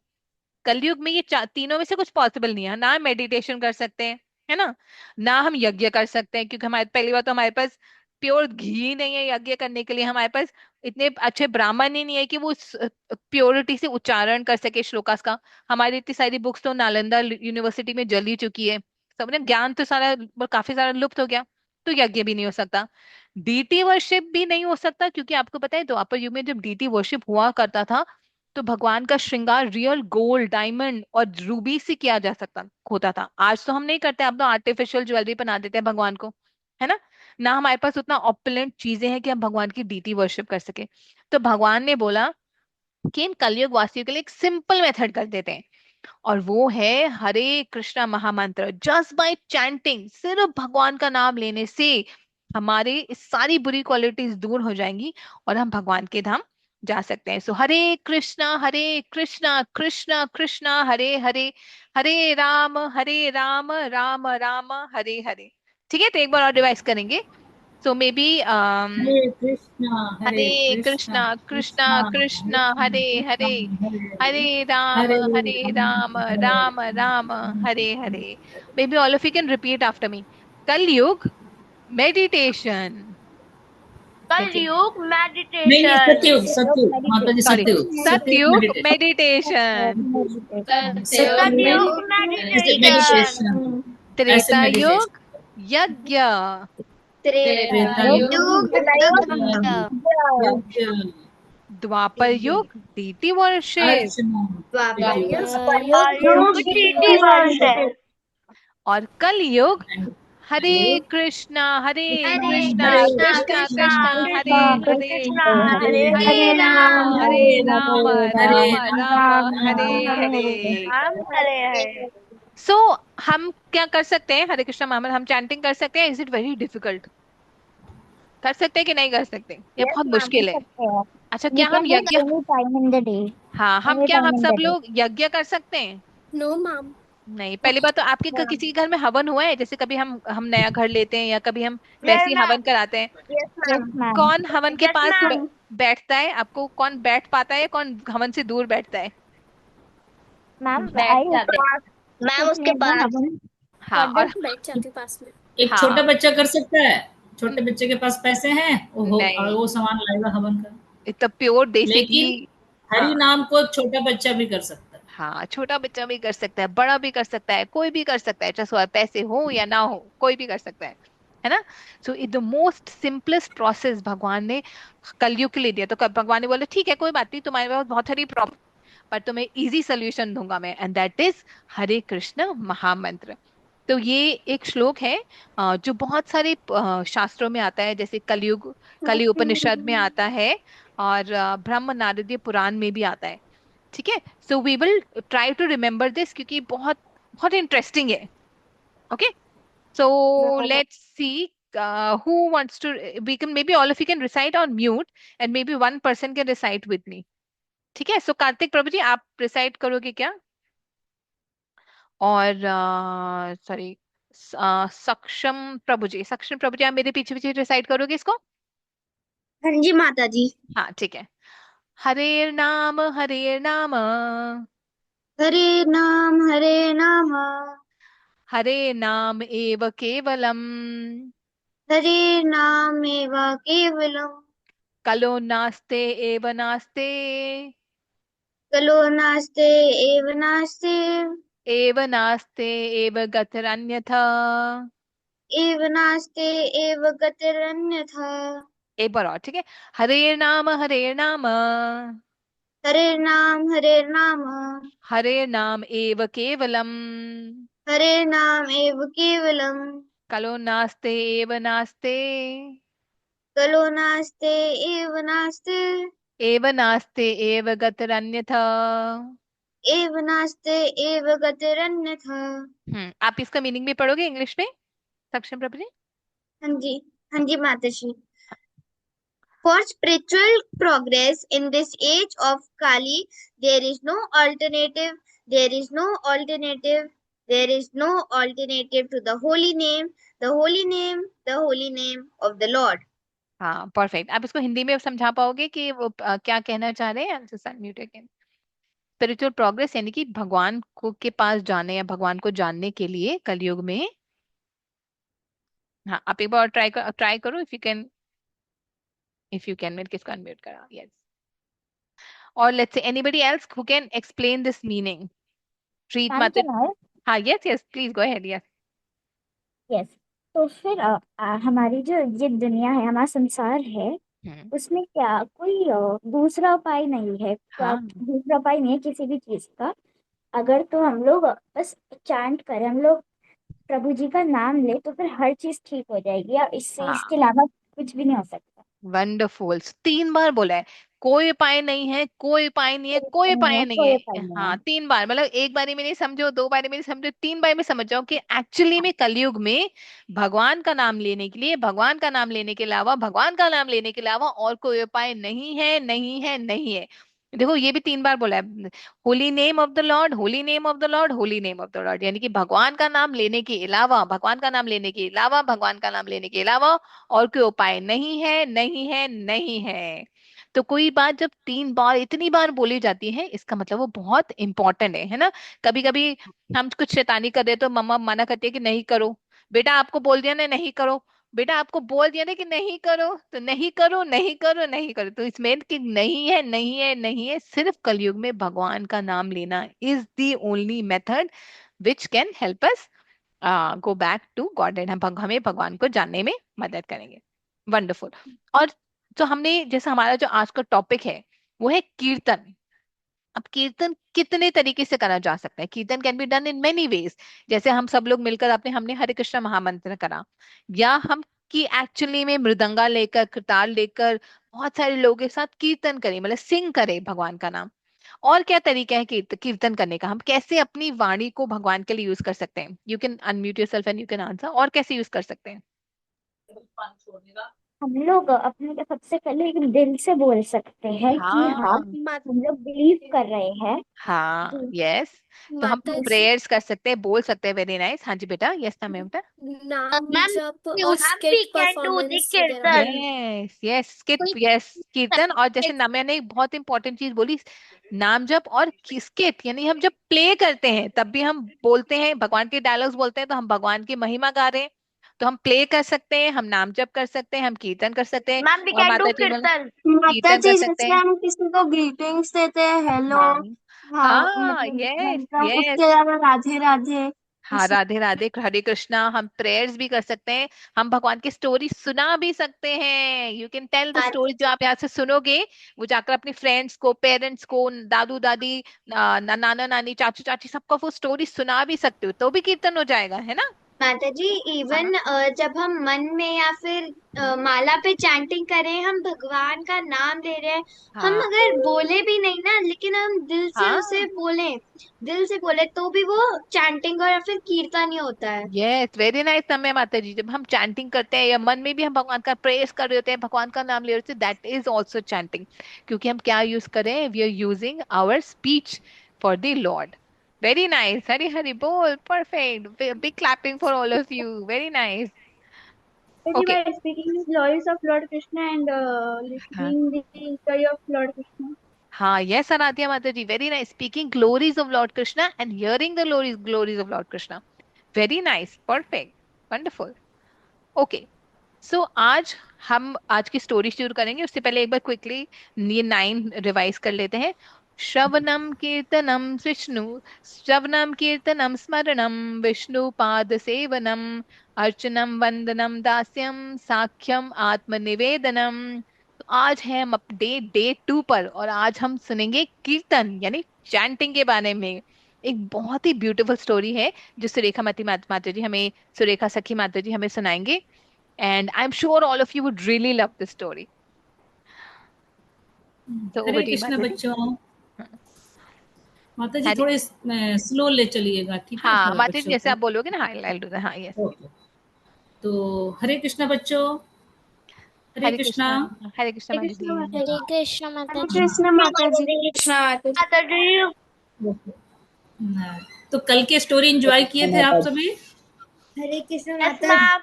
कलयुग में ये तीनों में से कुछ पॉसिबल नहीं है। ना हम मेडिटेशन कर सकते हैं, है ना हम यज्ञ कर सकते हैं, क्योंकि हमारे पहली बात तो हमारे पास प्योर घी नहीं है यज्ञ करने के लिए। हमारे पास इतने अच्छे ब्राह्मण ही नहीं है कि वो प्योरिटी से उच्चारण कर सके श्लोकास का। हमारी इतनी सारी बुक्स तो नालंदा यूनिवर्सिटी में जल ही चुकी है, सबने ज्ञान तो सारा काफी सारा लुप्त हो गया। तो यज्ञ भी नहीं हो सकता, डीटी वर्शिप भी नहीं हो सकता, क्योंकि आपको पता है द्वापर युग में जब डीटी वर्शिप हुआ करता था तो भगवान का श्रृंगार रियल गोल्ड, डायमंड और रूबी से किया जा सकता होता था। आज तो हम नहीं करते, अब तो आर्टिफिशियल ज्वेलरी बना देते हैं भगवान को, है ना हमारे पास उतना ऑपुलेंट चीजें हैं कि हम भगवान की डीटी वर्शिप कर सके। तो भगवान ने बोला कि इन कलयुग वासियों के लिए एक सिंपल मेथड कर देते हैं, और वो है हरे कृष्णा महामंत्र। जस्ट बाय चैंटिंग, सिर्फ भगवान का नाम लेने से हमारे इस सारी बुरी क्वालिटीज दूर हो जाएंगी और हम भगवान के धाम जा सकते हैं। सो हरे कृष्णा कृष्णा कृष्णा हरे हरे, हरे राम राम राम हरे हरे। ठीक है, तो एक बार और रिवाइज करेंगे। So may be Hare Hare Krishna Krishna Krishna Krishna Hare Hare, Hare Hare Ram Ram Ram Hare Hare. May be all of you can repeat after me. Kalyug meditation, कलयुग नहीं नहीं, मेडिटेशन, सतयुग, सतयुग माता जी, सॉरी सतयुग, सतयुग सतयुग मेडिटेशन, मेडिटेशन, सतयुग सतयुग ऐसे मेडिटेशन, मेडिटेशन, ऐसे त्रेता मेडिटेशन, युग यज्ञ, त्रेता युग युग यज्ञ, द्वापर युग डीटी वर्शिप, अर्चना, द्वापर कलयुग डीटी वर्शिप, और कलयुग हरे युग कृष्णा हरे कृष्णा हरे कृष्णा कृष्णा कृष्णा हरे कृष्णा हरे, कृष्णा हरे हरे हरे राम राम हरे राम हरे राम राम हरे राम हरे। राम हरे हरे। सो हम क्या कर सकते हैं? हरे कृष्णा मोहम्मद हम चैंटिंग कर सकते हैं? Is it very difficult? कर सकते हैं कि नहीं कर सकते? ये Yes, बहुत ma'am, कर मुश्किल है। सकते हैं. अच्छा, We क्या हम can do it यज्ञ, any time in the day. हाँ Any हम time in सब the day. लोग यज्ञ कर सकते हैं? No ma'am. नहीं। पहली बात तो आपके किसी के घर में हवन हुआ है? जैसे कभी हम नया घर लेते हैं या कभी हम वैसे यस ही हवन मैम, कराते हैं, यस Yes, मैम, ma'am. कौन हवन के यस पास मैम। बैठता है? आपको कौन बैठ पाता है, कौन हवन से दूर बैठता है? Ma'am, बैठ I used जाते to हैं मैम sit उसके near the पास। oven हाँ for और the. बैठ जाती पास में। एक छोटा हाँ बच्चा कर सकता है, छोटे न- बच्चे के पास पैसे हैं, नहीं, वो सामान लाएगा हवन का। इतना प्योर देसी घी। लेकिन हाँ हरि नाम को छोटा बच्चा भी कर सकता है। हाँ, छोटा बच्चा भी कर सकता है, बड़ा भी कर सकता है, कोई भी कर सकता है, चाहे पैसे हो या ना हो, कोई भी कर सकता है ना। So the most simplest process भगवान ने कलयुग के लिए दिया। तो भगवान ने बोला ठीक है कोई बात नहीं, तुम्हारे पास बहुत सारी प्रॉब्लम, पर तुम्हें इजी सोल्यूशन दूंगा मैं, एंड दैट इज हरे कृष्ण महामंत्र। तो ये एक श्लोक है जो बहुत सारे शास्त्रों में आता है, जैसे कलि उपनिषद में आता है, और ब्रह्म नारदीय पुराण में भी आता है। ठीक है, so we will try to remember this, क्योंकि बहुत बहुत इंटरेस्टिंग है। Okay, so let's see who wants to, we can maybe all of you can recite on mute and maybe one person can recite with me. ठीक है, सो कार्तिक प्रभु जी आप recite करोगे क्या? और सॉरी सक्षम प्रभु जी आप मेरे पीछे पीछे रिसाइट करोगे इसको? हाँ जी माता जी। हाँ ठीक है। हरे नाम हरे नाम, हरे नाम हरे नाम एव केवलम, हरे नाम एव केवलम, कलो नास्ते एव नास्ते, कलो नास्ते एव नास्ते, एव नास्ते एव गतिरन्यथा। एव नास्ते एव गतिरन्यथा। एक बार और, ठीक है। हरे नाम हरे नाम हरे नाम एव केवलम, हरे नाम एव केवलम, कलो नास्ते एव नास्ते, कलो नास्ते एव नास्ते एव गतिरन्यथा। एव नास्ते एव गतिरन्यथा। आप इसका मीनिंग भी पढ़ोगे इंग्लिश में सक्षम प्रभु जी? हाँ जी माताजी। For spiritual progress in this age of Kali, there is no alternative. There is no alternative. There is no alternative to the holy name, the holy name, the holy name of the Lord. हाँ perfect. आप इसको हिंदी में समझा पाओगे कि वो क्या कहना चाह रहे हैं? Mute again. स्पिरिचुअल प्रोग्रेस यानी कि भगवान को के पास जाने या भगवान को जानने के लिए कलयुग में। हाँ आप एक बार ट्राई करो इफ यू कैन। मैं किसको अनम्यूट करा? यस। और let's say anybody else who can explain this meaning. Treat ma'am माता। can I? हाँ yes yes please go ahead. Yes. Yes. तो फिर हमारी जो ये दुनिया है, हमारा संसार है, उसमें क्या कोई दूसरा उपाय नहीं है? हाँ दूसरा उपाय नहीं है किसी भी चीज का। अगर तो हम लोग बस चांट करें, हम लोग प्रभु जी का नाम ले, तो फिर हर चीज ठीक हो जाएगी, या इससे इसके हाँ अलावा कुछ भी नहीं हो सकता। वंडरफुल। 3 बार बोला है, कोई उपाय नहीं है, कोई उपाय नहीं है, कोई कोई उपाय नहीं उपाय है, नहीं कोई है। उपाय नहीं हाँ है। 3 बार, मतलब एक बारी में नहीं समझो, 2 बारी में नहीं समझो, 3 बार में समझ जाओ कि एक्चुअली में कलयुग में भगवान का नाम लेने के लिए, भगवान का नाम लेने के अलावा, भगवान का नाम लेने के अलावा और कोई उपाय नहीं है, नहीं है, नहीं है। देखो ये भी 3 बार बोला है, holy name of the Lord, holy name of the Lord, holy name of the Lord, यानी कि भगवान का नाम लेने के अलावा, भगवान का नाम लेने के अलावा, भगवान का नाम लेने के अलावा और कोई उपाय नहीं है, नहीं है, नहीं है। तो कोई बात जब 3 बार, इतनी बार बोली जाती है, इसका मतलब वो बहुत इंपॉर्टेंट है ना। कभी कभी हम कुछ शैतानी कर रहे तो मम्मा मना करती है कि नहीं करो, बेटा आपको बोल दिया ना नहीं करो, बेटा आपको बोल दिया ना कि नहीं करो, तो नहीं करो, नहीं करो, नहीं करो। तो इसमें कि नहीं है, नहीं है, नहीं है, सिर्फ कलयुग में भगवान का नाम लेना is the only method which can help us go back to God and हमें भगवान को जानने में मदद करेंगे। वंडरफुल। और जो हमने, जैसे हमारा जो आज का टॉपिक है वो है कीर्तन। अब कीर्तन कितने तरीके से करा जा सकता है? कीर्तन can be done in many ways. जैसे हम सब लोग मिलकर हमने हरे कृष्ण महामंत्र करा, या हम कि एक्चुअली में मृदंगा लेकर, करताल लेकर बहुत सारे लोगों के साथ कीर्तन करें, मतलब सिंग करें भगवान का नाम। और क्या तरीका है कीर्तन करने का? हम कैसे अपनी वाणी को भगवान के लिए यूज कर सकते हैं? You can unmute yourself and you can answer. और कैसे यूज कर सकते हैं? हम लोग अपने सबसे पहले एक दिल से बोल सकते हैं कि हाँ, हाँ हम लोग बिलीव कर रहे हैं। हाँ जी। यस। तो हम माता जी प्रेयर्स कर सकते हैं, बोल सकते हैं। Very nice. हाँ जी बेटा। यस ना मैम बेटा। नाम मैम जप you और have we skit can do the performance वगैरह kirtan. होगी। यस यस कोई यस कीर्तन। और जैसे ना मैंने एक बहुत इंपॉर्टेंट चीज बोली, नाम जप और किसकेट, यानी हम जब प्ले करते हैं तब भी हम बोलते हैं, भगवान के डायलॉग्स बोलते हैं तो हम भगवान की महिमा गा रहे हैं। तो हम प्ले कर सकते हैं, हम नाम जप कर सकते हैं, हम कीर्तन कर सकते हैं। मैम we और can do माता जी बोले kirtan. माता कीर्तन कर जी सकते जैसे हैं। हम किसी को ग्रीटिंग्स देते हैं, हेलो, हाँ हाँ हाँ मतलब यस वेलकम, यस। उसके अलावा राधे राधे। हाँ राधे राधे, हरे कृष्णा। हम प्रेयर्स भी कर सकते हैं, हम भगवान की स्टोरी सुना भी सकते हैं। You can tell the story. जो आप यहाँ से सुनोगे वो जाकर अपने फ्रेंड्स को, पेरेंट्स को, दादू दादी, नाना नानी, चाचू चाची, सबको वो स्टोरी सुना भी सकते हो, तो भी कीर्तन हो जाएगा, है ना। माता जी इवन जब हम मन में या फिर माला पे चैंटिंग करें, हम भगवान का नाम ले रहे हैं, हम हाँ अगर बोले भी नहीं ना, लेकिन हम दिल से उसे हाँ बोले, दिल से बोले तो भी वो चैंटिंग और फिर कीर्तन ही होता है। यस वेरी नाइस समय माता जी। जब हम चैंटिंग करते हैं या मन में भी हम भगवान का प्रेयर्स कर रहे होते हैं, भगवान का नाम ले रहे होते हैं, दैट इज ऑल्सो चैंटिंग। क्योंकि हम क्या यूज करें? We are using our speech for the Lord. Very nice. Hari Hari बोल। Perfect. Big clapping for all of you. Very nice. Okay. By speaking the glories of Lord Krishna and हाँ listening the story of Lord Krishna. हाँ yes Aradhya माता ji. Very nice. Speaking glories of Lord Krishna and hearing the glories of Lord Krishna. Very nice. Perfect. Wonderful. Okay. So आज हम आज की story शुरू करेंगे, उससे पहले एक बार क्विकली ये 9 रिवाइज कर लेते हैं। श्रवणम कीर्तनम विष्णु, श्रवणम कीर्तनम स्मरणम विष्णु पाद सेवनम, अर्चनम वंदनम दास्यम साख्यम आत्मनिवेदनम। तो आज है हम डे 2 पर, और आज हम सुनेंगे कीर्तन यानी चैंटिंग के बारे में। एक बहुत ही ब्यूटीफुल स्टोरी है जो सुरेखा माता जी हमें, सुरेखा सखी माता जी हमें सुनाएंगे। and I'm sure all of you would really love this story. So Hare over to you, Krishna Mataji. बच्चों। माता जी हरे- थोड़े स्लो ले चलिएगा, ठीक है? हाँ थोड़ा माता जी बच्चों जैसे को। आप बोलोगे ना, हाँ I'll do that. हाँ yes. ओके, तो हरे कृष्ण बच्चों, हरे कृष्णा। हरे कृष्णा माता जी। हरे कृष्ण माता जी। कृष्ण माता जी। माता जी हाँ, तो कल के स्टोरी एंजॉय किए थे आप सभी? हरे कृष्ण यस माता मैम।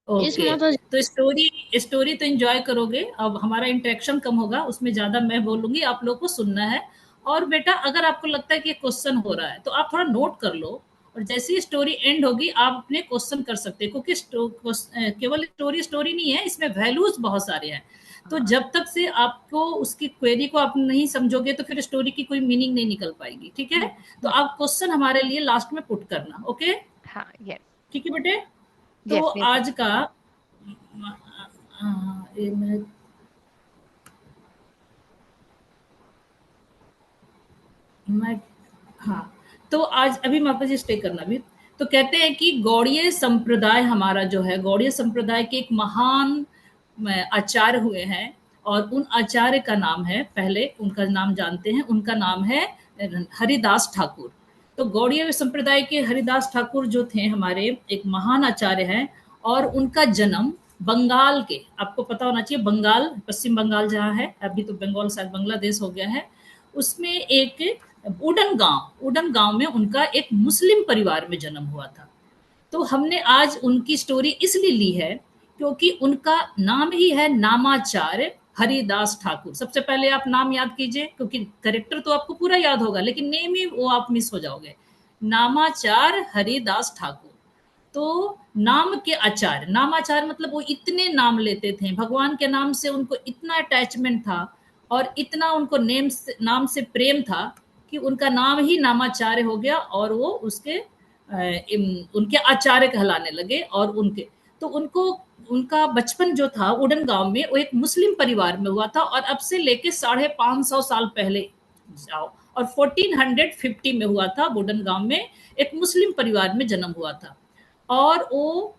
ओके, तो स्टोरी तो एंजॉय करोगे। अब हमारा इंटरेक्शन कम होगा, उसमें ज्यादा मैं बोलूंगी, आप लोग को सुनना है। और बेटा अगर आपको लगता है कि क्वेश्चन हो रहा है तो आप थोड़ा नोट कर लो, और जैसे ही स्टोरी एंड होगी आप अपने क्वेश्चन कर सकते हैं, क्योंकि केवल स्टोरी नहीं है, इसमें वैल्यूज बहुत सारे हैं। तो जब तक से आपको उसकी क्वेरी को आप नहीं समझोगे तो फिर स्टोरी की कोई मीनिंग नहीं निकल पाएगी, ठीक है? तो आप क्वेश्चन हमारे लिए लास्ट में पुट करना, ओके? हाँ यस ठीक है बेटे। तो यस यस आज का एक मिनट, मैं हाँ, तो आज अभी माता जी स्टे करना भी। तो कहते हैं कि गौड़ीय संप्रदाय हमारा जो है, गौड़ीय संप्रदाय के एक महान आचार्य हुए हैं, और उन आचार्य का नाम है, पहले उनका नाम जानते हैं, उनका नाम है हरिदास ठाकुर। तो गौड़ीय संप्रदाय के हरिदास ठाकुर जो थे हमारे एक महान आचार्य हैं, और उनका जन्म बंगाल के, आपको पता होना चाहिए बंगाल, पश्चिम बंगाल जहाँ है, अभी तो बंगाल शायद बांग्लादेश हो गया है, उसमें एक उडन गांव में उनका एक मुस्लिम परिवार में जन्म हुआ था। तो हमने आज उनकी स्टोरी इसलिए ली है क्योंकि उनका नाम ही है नामाचार्य हरिदास ठाकुर। सबसे पहले आप नाम याद कीजिए, क्योंकि कैरेक्टर तो आपको पूरा याद होगा लेकिन नेम ही वो आप मिस हो जाओगे। नामाचार्य हरिदास ठाकुर, तो नाम के आचार्य, नामाचार्य मतलब वो इतने नाम लेते थे, भगवान के नाम से उनको इतना अटैचमेंट था और इतना उनको नाम से प्रेम था कि उनका नाम ही नामाचार्य हो गया, और वो उसके उनके आचार्य कहलाने लगे। और उनको उनका बचपन जो था उडन गांव में, वो एक मुस्लिम परिवार में हुआ था, और अब से लेके 550 साल पहले जाओ, और 1450 में हुआ था। उडन गांव में एक मुस्लिम परिवार में जन्म हुआ था, और वो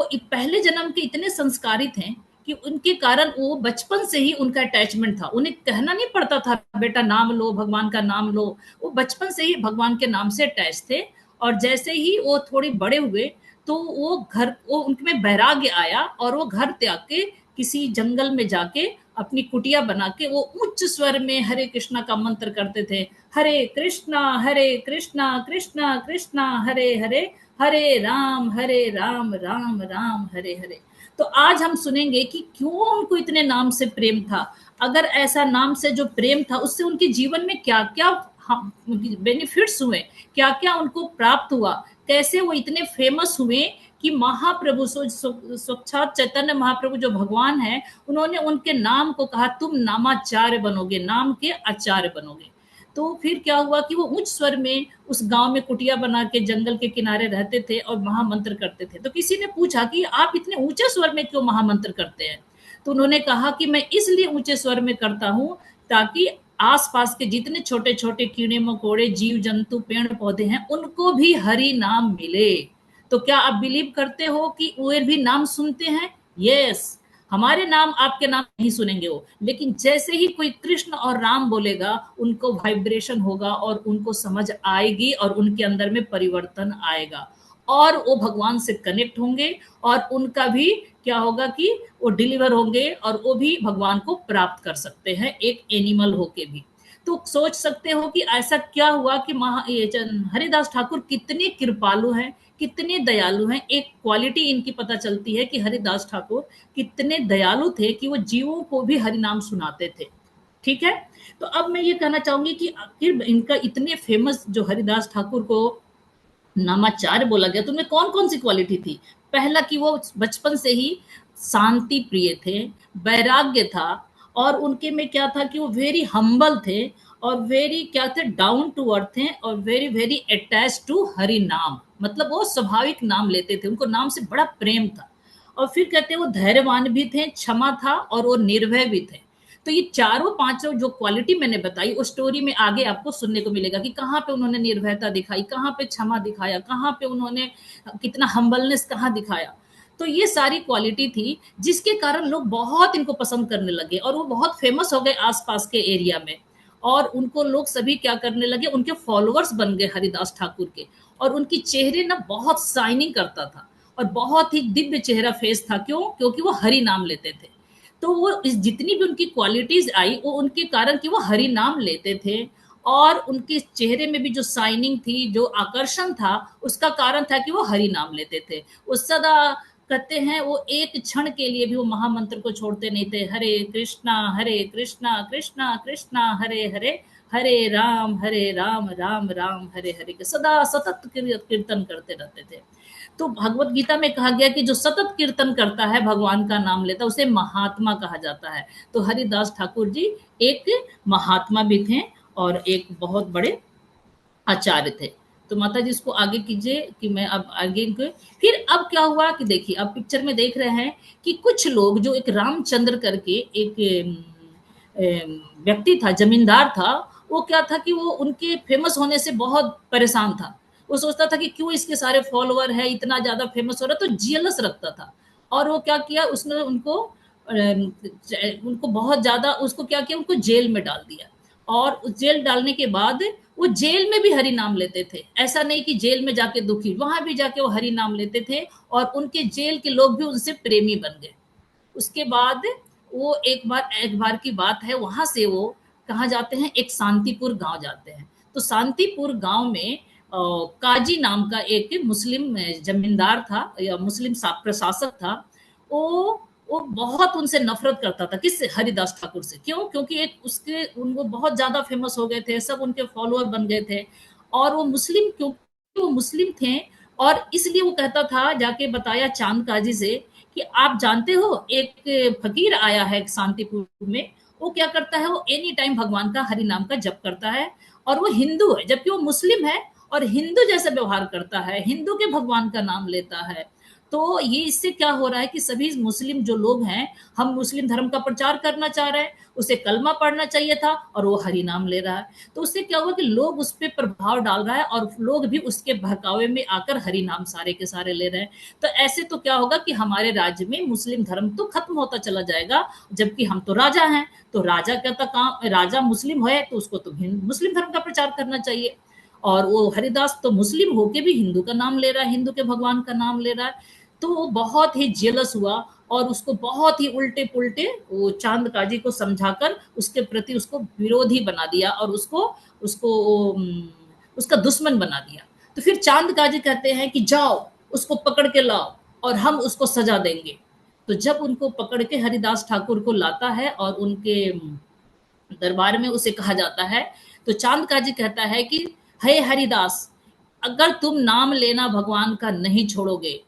पहले जन्म के इतने संस्कारित हैं कि उनके कारण वो बचपन से ही उनका अटैचमेंट था, उन्हें कहना नहीं पड़ता था बेटा नाम लो, भगवान का नाम लो, वो बचपन से ही भगवान के नाम से अटैच थे। और जैसे ही वो थोड़े बड़े हुए तो वो उनमें वैराग्य आया, और वो घर त्याग के किसी जंगल में जाके अपनी कुटिया बना के वो उच्च स्वर में हरे कृष्णा का मंत्र करते थे। हरे कृष्णा कृष्णा कृष्णा हरे हरे, हरे राम राम राम हरे हरे। तो आज हम सुनेंगे कि क्यों उनको इतने नाम से प्रेम था, अगर ऐसा नाम से जो प्रेम था उससे उनके जीवन में क्या क्या बेनिफिट्स हुए, क्या क्या उनको प्राप्त हुआ, कैसे वो इतने फेमस हुए कि महाप्रभु साक्षात चैतन्य महाप्रभु जो भगवान है, उन्होंने उनके नाम को कहा तुम नामाचार्य बनोगे, नाम के आचार्य बनोगे। तो फिर क्या हुआ कि वो उच्च स्वर में उस गांव में कुटिया बना के जंगल के किनारे रहते थे और महामंत्र करते थे। तो किसी ने पूछा कि आप इतने ऊंचे स्वर में क्यों महामंत्र करते हैं? तो उन्होंने कहा कि मैं इसलिए ऊंचे स्वर में करता हूं ताकि आसपास के जितने छोटे छोटे कीड़े मकोड़े जीव जंतु पेड़ पौधे हैं उनको भी हरि नाम मिले। तो क्या आप बिलीव करते हो कि वो भी नाम सुनते हैं? यस, हमारे नाम आपके नाम नहीं सुनेंगे वो, लेकिन जैसे ही कोई कृष्ण और राम बोलेगा उनको वाइब्रेशन होगा और उनको समझ आएगी और उनके अंदर में परिवर्तन आएगा, और वो भगवान से कनेक्ट होंगे, और उनका भी क्या होगा कि वो डिलीवर होंगे और वो भी भगवान को प्राप्त कर सकते हैं एक एनिमल होके भी। तो सोच सकते हो कि ऐसा क्या हुआ कि हरिदास ठाकुर कितने कृपालु हैं, कितने दयालु हैं। एक क्वालिटी इनकी पता चलती है कि हरिदास ठाकुर कितने दयालु थे कि वो जीवों को भी हरि नाम सुनाते थे। ठीक है, तो अब मैं ये कहना चाहूंगी कि आखिर इनका इतने फेमस जो हरिदास ठाकुर को नामाचार्य बोला गया तो उनमें कौन कौन सी क्वालिटी थी? पहला कि वो बचपन से ही शांति प्रिय थे, वैराग्य था, और उनके में क्या था कि वो वेरी हम्बल थे और वेरी क्या थे, डाउन टू अर्थ थे, और very very attach to Hari naam, मतलब वो स्वाभाविक नाम लेते थे, उनको नाम से बड़ा प्रेम था। और फिर कहते हैं वो धैर्यवान भी थे, क्षमा था, और वो निर्भय भी थे। तो ये चारों पांचों जो क्वालिटी मैंने बताई उस स्टोरी में आगे आपको सुनने को मिलेगा कि कहाँ पे उन्होंने निर्भयता दिखाई, कहाँ पे क्षमा दिखाया, कहाँ पे उन्होंने कितना हम्बलनेस कहाँ दिखाया। तो ये सारी क्वालिटी थी जिसके कारण लोग बहुत इनको पसंद करने लगे और वो बहुत फेमस हो गए आसपास के एरिया में। और उनको लोग सभी क्या करने लगे, उनके फॉलोअर्स बन गए हरिदास ठाकुर के। और उनकी चेहरे ना बहुत शाइनिंग करता था और बहुत ही दिव्य चेहरा फेस था। क्यों? क्योंकि वो हरि नाम लेते थे। तो वो इस जितनी भी उनकी क्वालिटीज आई वो उनके कारण कि वो हरि नाम लेते थे। और उनके चेहरे में भी जो शाइनिंग थी, जो आकर्षण था, उसका कारण था कि वो हरि नाम लेते थे। वो सदा कहते हैं, वो एक क्षण के लिए भी वो महामंत्र को छोड़ते नहीं थे। हरे कृष्णा कृष्णा कृष्णा हरे हरे, हरे राम राम राम हरे हरे के सदा सतत कीर्तन करते रहते थे। तो भगवत गीता में कहा गया कि जो सतत कीर्तन करता है, भगवान का नाम लेता है, उसे महात्मा कहा जाता है। तो हरिदास ठाकुर जी एक महात्मा भी थे और एक बहुत बड़े आचार्य थे। तो माता जी इसको आगे कीजिए कि मैं अब आगे फिर अब क्या हुआ कि देखिए, अब पिक्चर में देख रहे हैं कि कुछ लोग, जो एक रामचंद्र करके एक व्यक्ति था, जमींदार था, वो क्या था कि वो उनके फेमस होने से बहुत परेशान था। वो सोचता था कि क्यों इसके सारे फॉलोअर है, इतना ज्यादा फेमस हो रहा है, तो जियलस रखता था। और वो क्या किया, उसने उनको बहुत ज्यादा, उसको क्या किया, उनको जेल में डाल दिया। और उस जेल डालने के बाद वो जेल में भी हरि नाम लेते थे। ऐसा नहीं कि जेल में जाके दुखी, वहां भी जाके वो हरि नाम लेते थे और उनके जेल के लोग भी उनसे प्रेमी बन गए। उसके बाद वो एक बार की बात है, वहां से वो कहाँ जाते हैं, एक शांतिपुर गांव जाते हैं। तो शांतिपुर गांव में काजी नाम का एक मुस्लिम जमींदार था या मुस्लिम प्रशासक था। वो बहुत उनसे नफरत करता था। किससे? हरिदास ठाकुर से। क्यों? क्योंकि एक उसके उनको बहुत ज्यादा फेमस हो गए थे, सब उनके फॉलोअर बन गए थे। और वो मुस्लिम, क्योंकि वो मुस्लिम थे, और इसलिए वो कहता था, जाके बताया चांद काजी से कि आप जानते हो एक फकीर आया है शांतिपुर में, वो क्या करता है, वो एनी टाइम भगवान का हरि नाम का जप करता है और वो हिंदू है, जबकि वो मुस्लिम है और हिंदू जैसे व्यवहार करता है, हिंदू के भगवान का नाम लेता है। तो ये इससे क्या हो रहा है कि सभी मुस्लिम जो लोग हैं, हम मुस्लिम धर्म का प्रचार करना चाह रहे हैं, उसे कलमा पढ़ना चाहिए था और वो हरि नाम ले रहा है। तो उससे क्या हुआ कि लोग उस पर प्रभाव डाल रहा है और लोग भी उसके बहकावे में आकर हरि नाम सारे के सारे ले रहे हैं। तो ऐसे तो क्या होगा कि हमारे राज्य में मुस्लिम धर्म तो खत्म होता चला जाएगा, जबकि हम तो राजा हैं। तो राजा कहता, काम राजा मुस्लिम है तो उसको तो मुस्लिम धर्म का प्रचार करना चाहिए। और वो हरिदास तो मुस्लिम होके भी हिंदू का नाम ले रहा है, हिंदू के भगवान का नाम ले रहा है। तो वो बहुत ही जेलस हुआ और उसको बहुत ही उल्टे पुल्टे वो चांद काजी को समझाकर उसके प्रति उसको विरोधी बना दिया और उसको उसका दुश्मन बना दिया। तो फिर चांद काजी कहते हैं कि जाओ उसको पकड़ के लाओ और हम उसको सजा देंगे। तो जब उनको पकड़ के हरिदास ठाकुर को लाता है और उनके दरबार में उसे कहा जाता है, तो चांद काजी कहता है कि हे हरिदास, अगर तुम नाम लेना भगवान का नहीं छोड़ोगे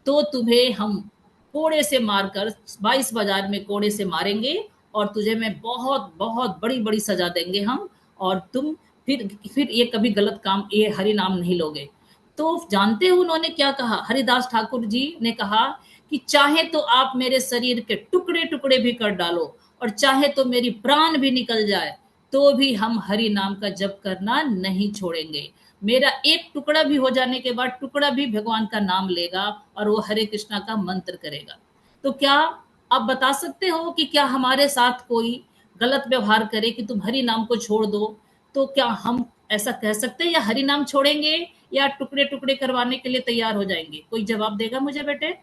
तो तुम्हें हम कोड़े से मारकर 22 बाजार में कोड़े से मारेंगे और तुझे मैं बहुत बहुत बड़ी बड़ी सजा देंगे हम, और तुम फिर ये कभी गलत काम, ये हरि नाम नहीं लोगे। तो जानते हो उन्होंने क्या कहा? हरिदास ठाकुर जी ने कहा कि चाहे तो आप मेरे शरीर के टुकड़े टुकड़े भी कर डालो और चाहे तो मेरी प्राण भी निकल जाए, तो भी हम हरि नाम का जप करना नहीं छोड़ेंगे। मेरा एक टुकड़ा भी हो जाने के बाद टुकड़ा भी भगवान का नाम लेगा और वो हरे कृष्णा का मंत्र करेगा। तो क्या आप बता सकते हो कि क्या हमारे साथ कोई गलत व्यवहार करे कि तुम हरि नाम को छोड़ दो, तो क्या हम ऐसा कह सकते हैं, या हरि नाम छोड़ेंगे या टुकड़े टुकड़े करवाने के लिए तैयार हो जाएंगे? कोई जवाब देगा मुझे बेटे?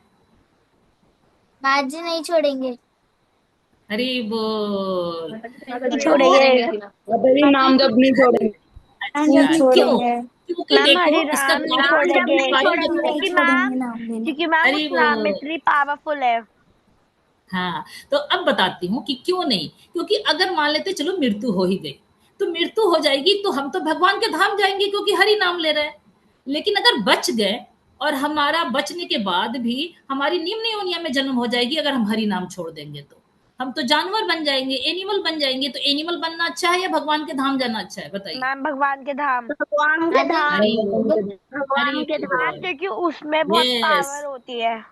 जी नहीं छोड़ेंगे। हरि बोल। छोड़ेंगे नाम जब नहीं छोड़ेंगे। क्यों? क्योंकि देखो इसका क्योंकि मैम उस नाम में इतनी पावरफुल है। हाँ, तो अब बताती हूँ कि क्यों नहीं। क्योंकि अगर मान लेते चलो मृत्यु हो ही गई, तो मृत्यु हो जाएगी तो हम तो भगवान के धाम जाएंगे क्योंकि हरि नाम ले रहे हैं। लेकिन अगर बच गए और हमारा बचने के बाद भी हमारी निम्न योनिया में जन्म हो जाएगी अगर हम हरि नाम छोड़ देंगे, तो हम तो जानवर बन जाएंगे, एनिमल बन जाएंगे। तो एनिमल बनना अच्छा है या भगवान के धाम जाना अच्छा है? बताइए। मैम भगवान के धाम। भगवान के धाम। भगवान के धाम, क्योंकि उसमें बहुत पावर होती है।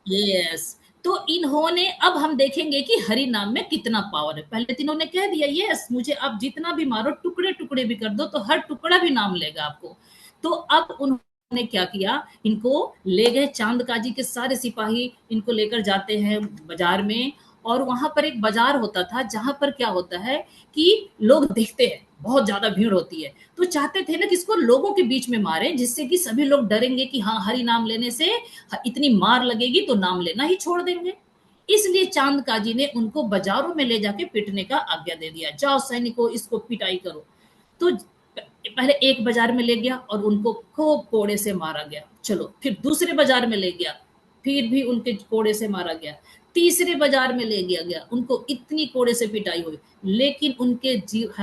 यस। तो इन्होंने, अब हम देखेंगे कि हरि नाम में कितना पावर है। पहले तो इन्होंने कह दिया यस मुझे आप जितना भी मारो, टुकड़े टुकड़े भी कर दो, तो हर टुकड़ा भी नाम लेगा आपको। तो अब ने क्या किया, इनको ले गए, चांद काजी के सारे सिपाही इनको लेकर जाते हैं बाजार में, और वहां पर एक बाजार होता था जहां पर क्या होता है कि लोग देखते हैं, बहुत ज्यादा भीड़ होती है, तो चाहते थे ना कि इसको लोगों के बीच में मारे, जिससे कि सभी लोग डरेंगे कि हाँ, हरि नाम लेने से इतनी मार लगेगी तो नाम लेना ही छोड़ देंगे। इसलिए चांद काजी ने उनको बाजारों में ले जाके पीटने का आज्ञा दे दिया, जाओ सैनिकों, इसको पिटाई करो। तो पहले एक बाजार में ले गया और उनको खूब कोड़े से मारा गया। चलो, फिर दूसरे बाजार में ले गया, फिर भी उनके कोड़े से मारा गया। तीसरे बाजार में ले गया गया, उनको इतनी कोड़े से पिटाई हुई, लेकिन उनके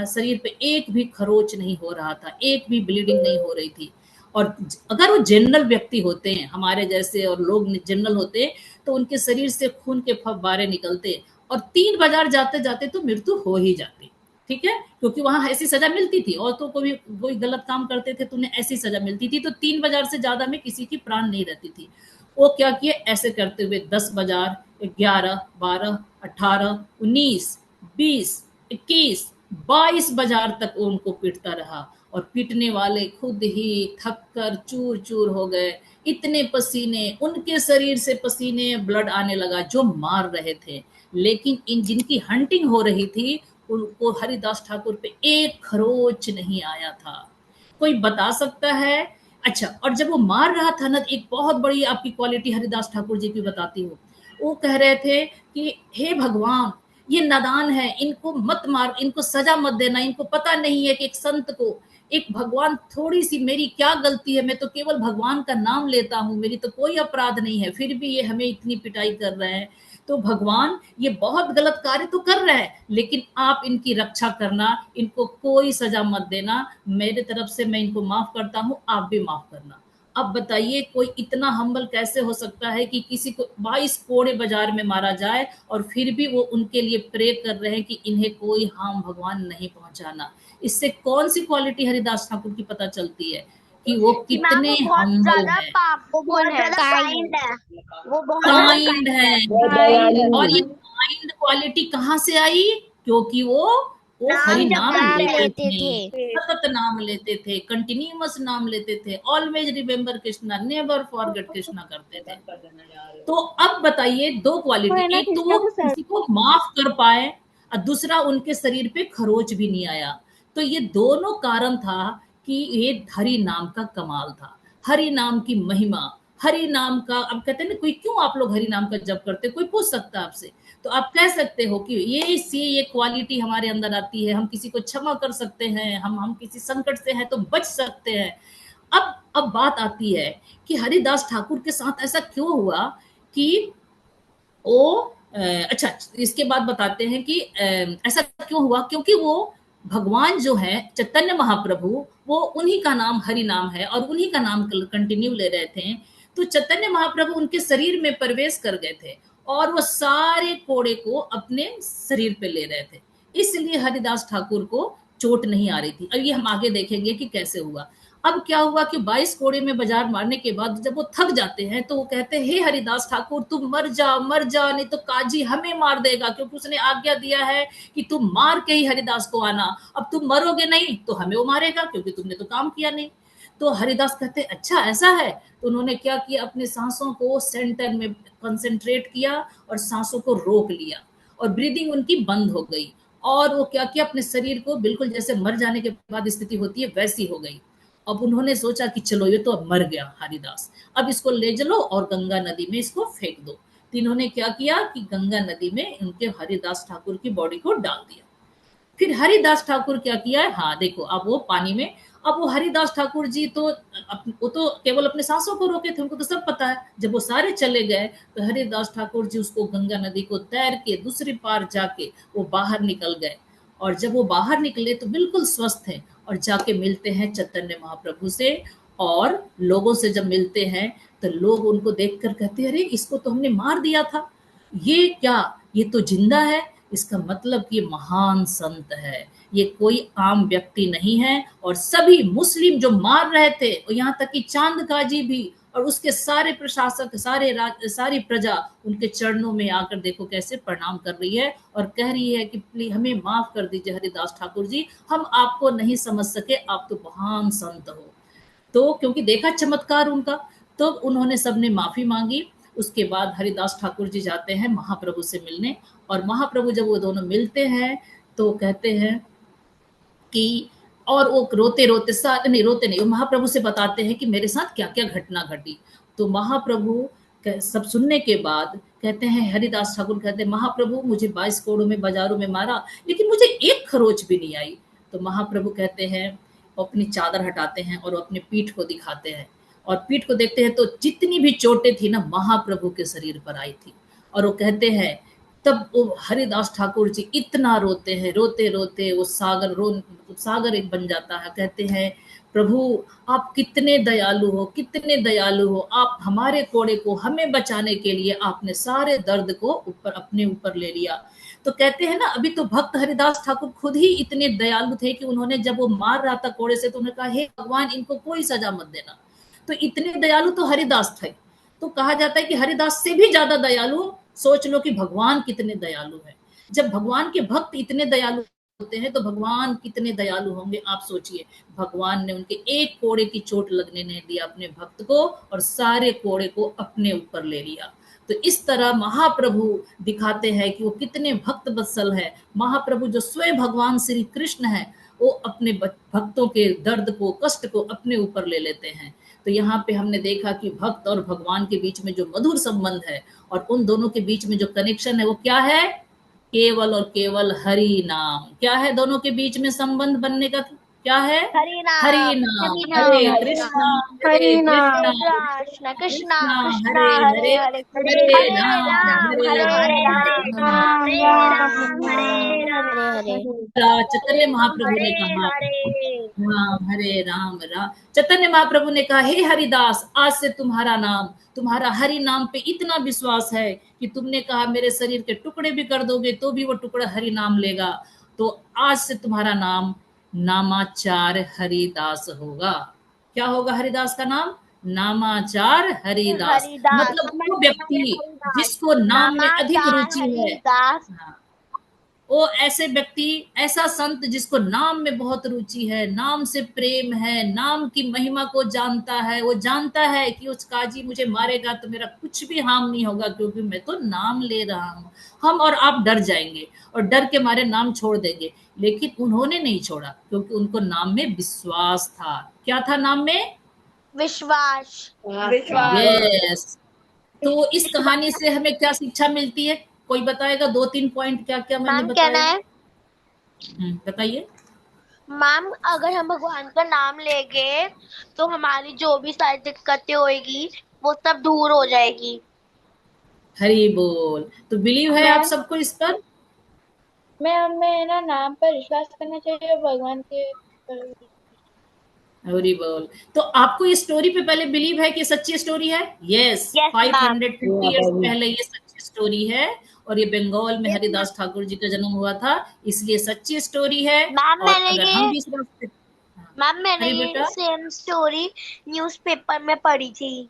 शरीर पे एक भी खरोच नहीं हो रहा था, एक भी ब्लीडिंग नहीं हो रही थी। और अगर वो जनरल व्यक्ति होते हैं, हमारे जैसे, और लोग जनरल होते, तो उनके शरीर से खून के फव्वारे निकलते और 3 बाजार जाते जाते तो मृत्यु हो ही जाती। ठीक है, क्योंकि वहां ऐसी सजा मिलती थी, औरतों को भी कोई गलत काम करते थे तो उन्हें ऐसी सजा मिलती थी। तो 3 बाजार से ज्यादा में किसी की प्राण नहीं रहती थी। वो क्या किए, ऐसे करते हुए 10 बाजार, 11, 12, 18, 19, 20, 21, 22 बाजार तक वो उनको पीटता रहा, और पीटने वाले खुद ही थक कर चूर चूर हो गए। इतने पसीने, उनके शरीर से पसीने, ब्लड आने लगा जो मार रहे थे। लेकिन इन जिनकी हंटिंग हो रही थी, उनको हरिदास ठाकुर पे एक खरोच नहीं आया था। कोई बता सकता है? अच्छा, और जब वो मार रहा था ना, एक बहुत बड़ी आपकी क्वालिटी हरिदास ठाकुर जी की बताती हूँ। वो कह रहे थे कि हे भगवान, ये नादान है, इनको मत मार, इनको सजा मत देना, इनको पता नहीं है कि एक संत को, एक भगवान, थोड़ी सी मेरी क्या गलती है, मैं तो केवल भगवान का नाम लेता हूँ, मेरी तो कोई अपराध नहीं है, फिर भी ये हमें इतनी पिटाई कर रहे हैं। तो भगवान, ये बहुत गलत कार्य तो कर रहे हैं, लेकिन आप इनकी रक्षा करना, इनको कोई सजा मत देना, मेरे तरफ से मैं इनको माफ करता हूँ, आप भी माफ करना। अब बताइए, कोई इतना हम्बल कैसे हो सकता है कि किसी को 22 कोड़े बाजार में मारा जाए और फिर भी वो उनके लिए प्रे कर रहे हैं कि इन्हें कोई हार्म भगवान नहीं पहुंचाना। इससे कौन सी क्वालिटी हरिदास ठाकुर की पता चलती है कि वो कितने हम्बल है, वो बहुत ज्यादा काइंड है, वो बहुत काइंड है। और ये काइंड क्वालिटी कहाँ से आई? क्योंकि वो हरि नाम लेते थे, सतत नाम लेते थे, कंटिन्यूअस नाम लेते थे, always remember Krishna, never forget Krishna करते थे। तो अब बताइए, 2 क्वालिटी, एक तो वो किसी को माफ कर पाए, और दूसरा उनके शरीर पे खरोच भी नहीं आया। तो ये दोनों कारण था कि ये हरि नाम का कमाल था, हरि नाम की महिमा, हरि नाम का। अब कहते हैं ना, कोई क्यों आप लोग हरि नाम का जप करते, कोई पूछ सकता है आपसे, तो आप कह सकते हो कि ये क्वालिटी हमारे अंदर आती है, हम किसी को क्षमा कर सकते हैं, हम किसी संकट से हैं तो बच सकते हैं। अब बात आती है कि हरिदास ठाकुर के साथ ऐसा क्यों हुआ कि वो अच्छा, इसके बाद बताते हैं कि ऐसा क्यों हुआ, क्योंकि वो भगवान जो है चैतन्य महाप्रभु, वो उन्हीं का नाम हरि नाम है और उन्हीं का नाम कंटिन्यू ले रहे थे। तो चैतन्य महाप्रभु उनके शरीर में प्रवेश कर गए थे और वो सारे कोड़े को अपने शरीर पे ले रहे थे, इसलिए हरिदास ठाकुर को चोट नहीं आ रही थी। अब ये हम आगे देखेंगे कि कैसे हुआ। अब क्या हुआ कि 22 कोड़े में बाजार मारने के बाद जब वो थक जाते हैं तो वो कहते हैं, हे हरिदास ठाकुर, तुम मर जा, नहीं तो काजी हमें मार देगा, क्योंकि उसने आज्ञा दिया है कि तुम मार के ही हरिदास को आना। अब तुम मरोगे नहीं तो हमें वो मारेगा, क्योंकि तुमने तो काम किया नहीं। तो हरिदास कहते, अच्छा ऐसा है। तो उन्होंने क्या किया, अपने सांसों को सेंटर में कंसंट्रेट किया और सांसों को रोक लिया, और ब्रीदिंग उनकी बंद हो गई, और वो क्या किया, अपने शरीर को बिल्कुल जैसे मर जाने के बाद स्थिति होती है वैसी हो गई। अब उन्होंने सोचा कि चलो, ये तो अब मर गया हरिदास, अब इसको ले चलो और गंगा नदी में इसको फेंक दो। तो इन्होंने क्या किया कि गंगा नदी में उनके हरिदास ठाकुर की बॉडी को डाल दिया। फिर हरिदास ठाकुर क्या किया, हाँ देखो, अब वो पानी में, अब वो हरिदास ठाकुर जी तो वो तो केवल अपने सांसों को रोके थे, उनको तो सब पता है। जब वो सारे चले गए तो हरिदास ठाकुर जी उसको गंगा नदी को तैर के दूसरी पार जाके वो बाहर निकल गए, और जब वो बाहर निकले तो बिल्कुल स्वस्थ है, और जाके मिलते हैं चैतन्य महाप्रभु से। और लोगों से जब मिलते हैं तो लोग उनको देखकर कहते हैं, अरे इसको तो हमने मार दिया था, ये क्या, ये तो जिंदा है, इसका मतलब ये महान संत है, ये कोई आम व्यक्ति नहीं है। और सभी मुस्लिम जो मार रहे थे, और यहाँ तक कि चांद काजी भी और उसके सारे प्रशासक, सारी प्रजा उनके चरणों में आकर देखो कैसे प्रणाम कर रही है और कह रही है कि प्लीज हमें माफ कर दीजिए हरिदास ठाकुर जी, हम आपको नहीं समझ सके, आप तो महान संत हो। तो क्योंकि देखा चमत्कार उनका, तो उन्होंने सबने माफी मांगी। उसके बाद हरिदास ठाकुर जी जाते हैं महाप्रभु से मिलने, और महाप्रभु जब वो दोनों मिलते हैं तो कहते हैं कि, और वो रोते रोते नहीं रोते नहीं, वो महाप्रभु से बताते हैं कि मेरे साथ क्या क्या घटना घटी। तो महाप्रभु सब सुनने के बाद कहते हैं, हरिदास ठाकुर कहते हैं, महाप्रभु मुझे 22 कोड़ों में बाजारों में मारा, लेकिन मुझे एक खरोच भी नहीं आई। तो महाप्रभु कहते हैं, वो अपनी चादर हटाते हैं और अपने पीठ को दिखाते हैं, और पीठ को देखते हैं तो जितनी भी चोटें थी ना महाप्रभु के शरीर पर आई थी। और वो कहते हैं, तब वो हरिदास ठाकुर जी इतना रोते हैं, रोते रोते वो सागर एक बन जाता है। कहते हैं, प्रभु आप कितने दयालु हो, कितने दयालु हो, आप हमारे कोड़े को हमें बचाने के लिए आपने सारे दर्द को अपने ऊपर ले लिया। तो कहते हैं ना, अभी तो भक्त हरिदास ठाकुर खुद ही इतने दयालु थे कि उन्होंने जब वो मार रहा था कोड़े से, तो उन्होंने कहा, हे भगवान इनको कोई सजा मत देना। तो इतने दयालु तो हरिदास थे। तो कहा जाता है कि हरिदास से भी ज्यादा दयालु, सोच लो कि भगवान कितने दयालु हैं। जब भगवान के भक्त इतने दयालु होते हैं तो भगवान कितने दयालु होंगे, आप सोचिए। भगवान ने उनके एक कोड़े की चोट लगने नहीं दिया अपने भक्त को, और सारे कोड़े को अपने ऊपर ले लिया। तो इस तरह महाप्रभु दिखाते हैं कि वो कितने भक्त वत्सल है। महाप्रभु जो स्वयं भगवान श्री कृष्ण है, वो अपने भक्तों के दर्द को, कष्ट को अपने ऊपर ले लेते हैं। तो यहाँ पे हमने देखा कि भक्त और भगवान के बीच में जो मधुर संबंध है, और उन दोनों के बीच में जो कनेक्शन है, वो क्या है? केवल और केवल हरि नाम। क्या है दोनों के बीच में संबंध बनने का? क्या है? हरि नाम, हरि नाम। हरि नाम, हरे हरि कृष्णा, नाम, हरे हरि नाम, कृष्णा, कृष्ण कृष्ण कृष्ण हरे हरे हरे, हरे, हरे हरे राम, राम, हरे हरे राम, राम, हरे राम राम। हरे हरे, चैतन्य महाप्रभु ने कहा, राम हरे राम राम। चैतन्य महाप्रभु ने कहा, हे हरिदास, आज से तुम्हारा नाम, तुम्हारा हरि नाम पे इतना विश्वास है कि तुमने कहा मेरे शरीर के टुकड़े भी कर दोगे तो भी वो टुकड़ा हरि नाम लेगा। तो आज से तुम्हारा नाम नामाचार हरिदास होगा। क्या होगा हरिदास का नाम? नामाचार हरिदास। हरिदास, मतलब वो व्यक्ति जिसको नाम में अधिक नामाचार रुचि है, हरिदास, वो ऐसे व्यक्ति, ऐसा संत जिसको नाम में बहुत रुचि है, नाम से प्रेम है, नाम की महिमा को जानता है। वो जानता है कि उस काजी मुझे मारेगा तो मेरा कुछ भी हार्म नहीं होगा, क्योंकि मैं तो नाम ले रहा हूँ। हम और आप डर जाएंगे और डर के मारे नाम छोड़ देंगे, लेकिन उन्होंने नहीं छोड़ा, क्योंकि उनको नाम में विश्वास था। क्या था नाम में? विश्वास, यस। तो इस कहानी से हमें क्या शिक्षा मिलती है? कोई बताएगा? 2-3 पॉइंट क्या क्या मैंने मैम कहना बताया? है, बताइए। मैम अगर हम भगवान का नाम लेंगे तो हमारी जो भी सारी दिक्कतें होएगी वो सब दूर हो जाएगी। हरि बोल। तो बिलीव है आप सबको इस पर? मैं उनमें ना नाम पर विश्वास करना चाहिए और भगवान के पर। हरि बोल। तो आपको ये स्टोरी पे पहले बिलीव है कि सच्ची स्टोरी है? Yes, Yes, ma'am. 550 इयर्स पहले ये सच्ची स्टोरी है, और ये बंगाल में हरिदास ठाकुर जी का जन्म हुआ था, इसलिए सच्ची स्टोरी है। मैम और मैंने अगर हम विश्वास करते, मैम मैंने हरि ये बेटा, सेम स्टोरी न्यूज़पेपर में पढ़ी थी।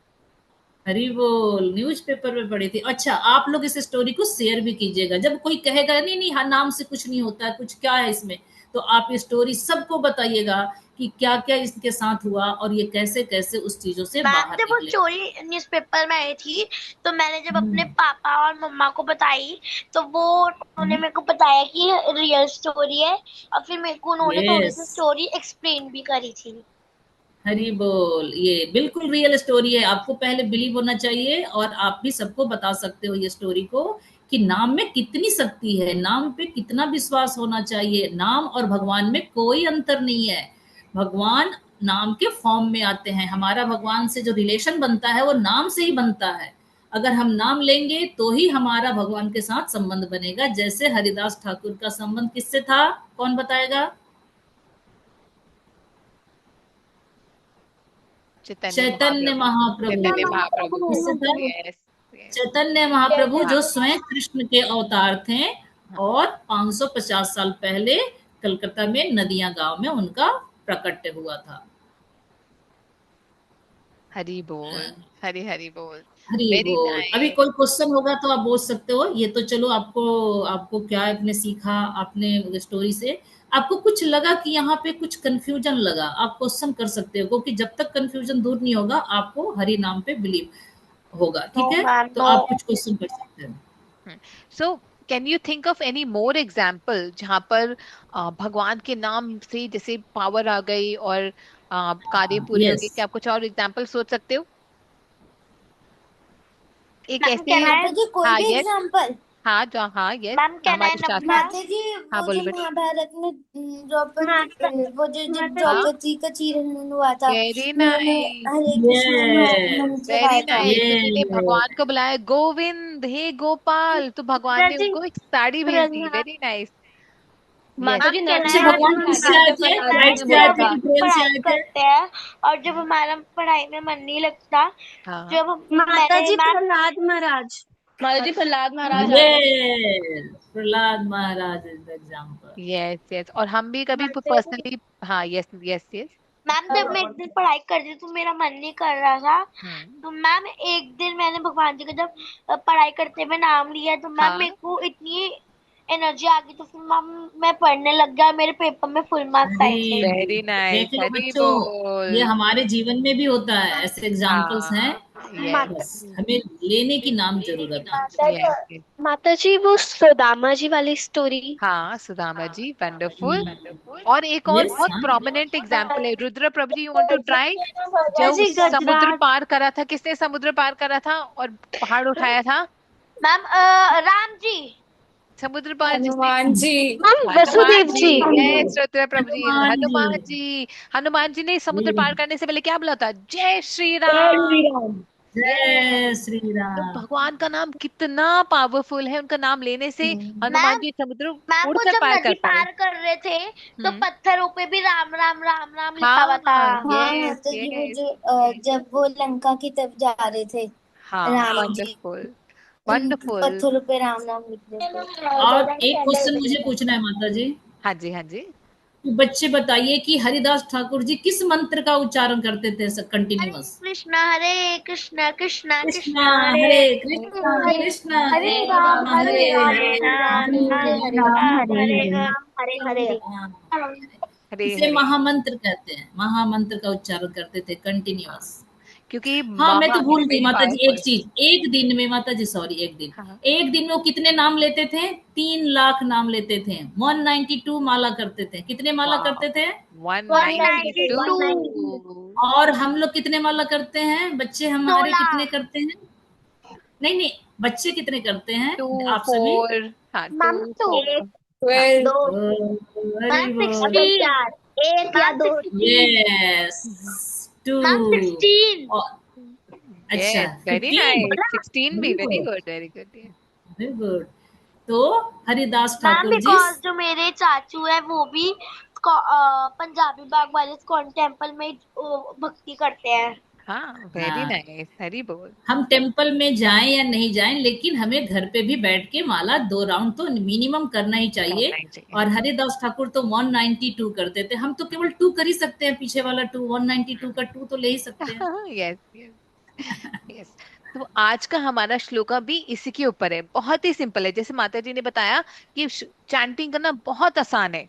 हरी बोल, न्यूज़पेपर में पढ़ी थी। अच्छा, आप लोग इस स्टोरी को शेयर भी कीजिएगा। जब कोई कहेगा नहीं नहीं हाँ नाम से कुछ नहीं होता है, कुछ क्या है इसमें, तो आप ये स्टोरी सबको बताइएगा कि क्या क्या इसके साथ हुआ और ये कैसे कैसे उस चीजों से मैम बाहर जब वो निकले। स्टोरी न्यूज़पेपर में आई थी तो मैंने जब अपने पापा और मम्मा को बताई तो उन्होंने मेरे को बताया कि रियल स्टोरी है, और फिर मेरे को उन्होंने थोड़ी सी यस, स्टोरी एक्सप्लेन भी करी थी। हरी बोल। ये बिल्कुल रियल स्टोरी है, आपको पहले बिलीव होना चाहिए, और आप भी सबको बता सकते हो ये स्टोरी को कि नाम में कितनी शक्ति है, नाम पे कितना विश्वास होना चाहिए। नाम और भगवान में कोई अंतर नहीं है। भगवान नाम के फॉर्म में आते हैं। हमारा भगवान से जो रिलेशन बनता है वो नाम से ही बनता है। अगर हम नाम लेंगे तो ही हमारा भगवान के साथ संबंध बनेगा। जैसे हरिदास ठाकुर का संबंध किससे था? कौन बताएगा? चैतन्य महाप्रभु। किससे था? चैतन्य महाप्रभु जो स्वयं कृष्ण के अवतार थे, और 550 साल पहले कलकत्ता में नदिया गांव में उनका प्रकट हुआ था। हरी बोल, हरी हरी बोल। हरी वेरी बोल। अभी नाइस। कोई क्वेश्चन होगा तो आप पूछ सकते हो। ये तो चलो आपको आपको क्या आपने सीखा आपने स्टोरी से, आपको कुछ लगा कि यहाँ पे कुछ कंफ्यूजन लगा, आप क्वेश्चन कर सकते हो, क्योंकि जब तक कंफ्यूजन दूर नहीं होगा आपको हरि नाम पे बिलीव होगा। ठीक नो है, मैम तो नो। आप कुछ क्वेश्चन कर सकते हो। So can you think of any more example जहां पर भगवान के नाम से जैसे पावर आ गई और कार्य पूरे हो गए? यस। क्या आप कुछ और एग्जाम्पल सोच सकते हो? एक मैम ऐसे। कैन आई माता जी कोई हाँ भी यस। एग्जाम्पल? हाँ जो, हाँ यस। मैम कैन आई हमारे शास्त्र। नम्रता? माता जी हाँ वो बोलो जो बेटा। महाभारत में माता द्रौपदी वो जो माता जी हाँ द्रौपदी का चीरहरण हुआ था, वेरी उन्होंने नाइस, हरे कृष्णा यस। मंत्र वेरी गाया था। नाइस। उन्होंने ये भगवान को बुलाया, गोविंद हे गोपाल, तो भगवान ने जी उनको एक साड़ी भेज दी। प्रज्ञा वेरी नाइस। यस। माता मैम जी कैन अच्छा, आई नरसिम्हा आस्क जी भगवान भी वन किस से राधा आए के थे? प्रहलाद राइट में से बोला आए जब थे था। हम कि ब्रेन से पढ़ाई आए थे? करते हैं और जब हमारा पढ़ाई में मन नहीं लगता, हाँ जब हम माता मैंने जी मैम प्रहलाद महाराज। माता जी प्रहलाद महाराज आए थे। ये Prahlad Maharaj is the example. Yes yes. और हम भी कभी माता जी पर्सनली। हाँ यस यस यस। मैम जब मैं एक दिन पढ़ाई कर रही थी तो मेरा मन नहीं कर रहा था, हम्म। तो मैम एक दिन मैंने भगवान जी का जब पढ़ाई करते हुए नाम लिया तो मैम हाँ मेरे को इतनी एनर्जी आ गई, तो फिर मैम मैं पढ़ने लग गया, मेरे पेपर में फुल मार्क्स आए थे। अरे वेरी नाइस, देख लो हरी बच्चों, ये बोल। हमारे जीवन में भी होता है, ऐसे एग्जाम्पल्स हैं। हाँ यस माता बस हमें लेने की नाम जरूरत है। यस। माता जी वो सुदामा जी वाली स्टोरी। हाँ सुदामा जी, वंडरफुल। और एक और यस। बहुत प्रोमिनेंट एग्जाम्पल है, रुद्र प्रभु जी, यू वांट टू ट्राई? माता जो जी समुद्र गजराज। पार करा था, किसने समुद्र पार करा था और पहाड़ उठाया था? मैम राम जी। समुद्र पार जिसने। हनुमान जी। मैम हनुमान वसुदेव जी। जी। यस रुद्र प्रभु जी, हनुमान जी। हनुमान जी। हनुमान जी ने समुद्र ये पार करने से पहले क्या बोला था? जय श्री जय राम। श्री राम। जय यस। श्री तो राम। भगवान का नाम कितना पावरफुल है, उनका नाम लेने से हनुमान मैम जी समुद्र मैम वो उड़कर जब पार कर नदी पाए। पार कर रहे थे तो हम्म। पत्थरों पे भी राम राम राम राम लिखा हुआ था। हाँ हाँ यस माता जी वो यस। जो जब वो लंका की तरफ जा रहे थे हाँ राम जी, वंडरफुल उन वंडरफुल। पत्थरों पे राम नाम लिख रहे थे। और एक क्वेश्चन मुझे पूछना है माता जी। हाँ जी हाँ जी। तो बच्चे बताइए कि हरिदास ठाकुर जी किस मंत्र का उच्चारण करते थे हरे कंटिन्यूअस? कृष्णा कृष्णा कृष्णा कृष्णा कृष्णा हरे हरे हरे कृष्णा हरे कृष्णा हरे राम राम हरे हरे हरे हरे राम हरे राम हरे राम हरे राम हरे हरे हरे। राम हरे हरे। हाँ, हरे इसे हरे। महामंत्र कहते हैं, महामंत्र का उच्चारण करते थे कंटिन्यूअस। हाँ क्योंकि हाँ, मैं महा तो भूल इज गई वेरी माता जी एक पावरफुल। चीज, एक दिन में माता जी सॉरी हाँ एक दिन में वो कितने नाम लेते थे? 3 लाख नाम लेते थे। 192 माला करते थे। कितने माला वाह, करते थे? 192। 192। और हम लोग कितने माला करते हैं? बच्चे हमारे 16। कितने करते हैं? नहीं नहीं, बच्चे कितने करते हैं? टू आप सभी? फोर। हाँ टू मैम टू। फोर। हाँ 12। दो वेरी मैम गुड। या फिर 16। चार। एक या मैम दो। 16। यस। टू। मैम 16। अच्छा, यस वेरी 15 नाइस, बोला। 16 भी very very good, good, very good. Very good. तो हरिदास मैम ठाकुर जी। बिकॉज जो मेरे चाचू है वो भी पंजाबी बाग वाले स्कॉन टेम्पल में भक्ति करते हैं। हाँ वेरी हाँ, नाइस, हरी बोल। हम टेम्पल में जाएं या नहीं जाएं, लेकिन हमें घर पे भी बैठ के माला 2 राउंड तो मिनिमम करना ही चाहिए। करना ही चाहिए। और हरिदास ठाकुर तो 192 करते थे, हम तो केवल 2 कर ही सकते हैं। पीछे वाला 2, 192 का 2 तो ले ही सकते हैं। Yes yes yes. तो आज का हमारा श्लोका भी इसी के ऊपर है, बहुत ही सिंपल है। जैसे माता जी ने बताया कि चैंटिंग करना बहुत आसान है।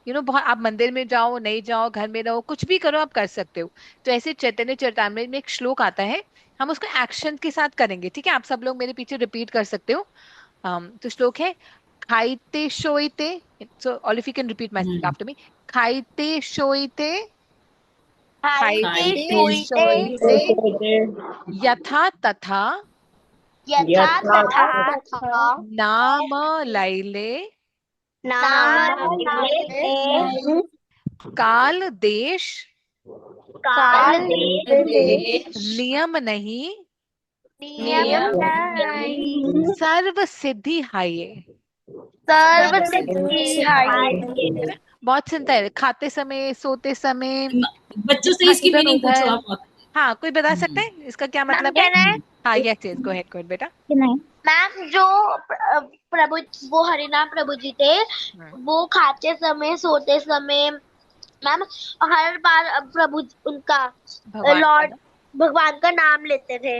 बहुत, आप मंदिर में जाओ नहीं जाओ, घर में रहो, कुछ भी करो, आप कर सकते हो। तो ऐसे चैतन्य चरितामृत में एक श्लोक आता है, हम उसको एक्शन के साथ करेंगे। ठीक है, आप सब लोग मेरे पीछे रिपीट कर सकते हो। तो श्लोक है, खाइते शोइते। So all if you can repeat my hmm. After me. खाइते शोइते। खाइते खाइते खाइते सोइते शोइते। सोते यथा तथा। यथा यथा तथा तथा नाम लैले। नाम नाम लेते लेते काल देश। काल काल देश नियम नहीं। नियम नहीं सर्व सिद्धि हाये। सर्व सिद्धि हाय। है ना? बहुत सुनता है, खाते समय, सोते समय, बच्चों से इसकी इधर मीनिंग पूछो उधर। आप। हाँ कोई बता सकता हम्म। है इसका क्या मैम मतलब है? कहना है हाँ यस यस, गो अहेड बेटा। मैम जो प्रभु वो हरिनाम प्रभु जी थे, हम्म। वो खाते समय सोते समय मैम हर बार प्रभु उनका भगवान का लॉर्ड ना। भगवान का नाम लेते थे।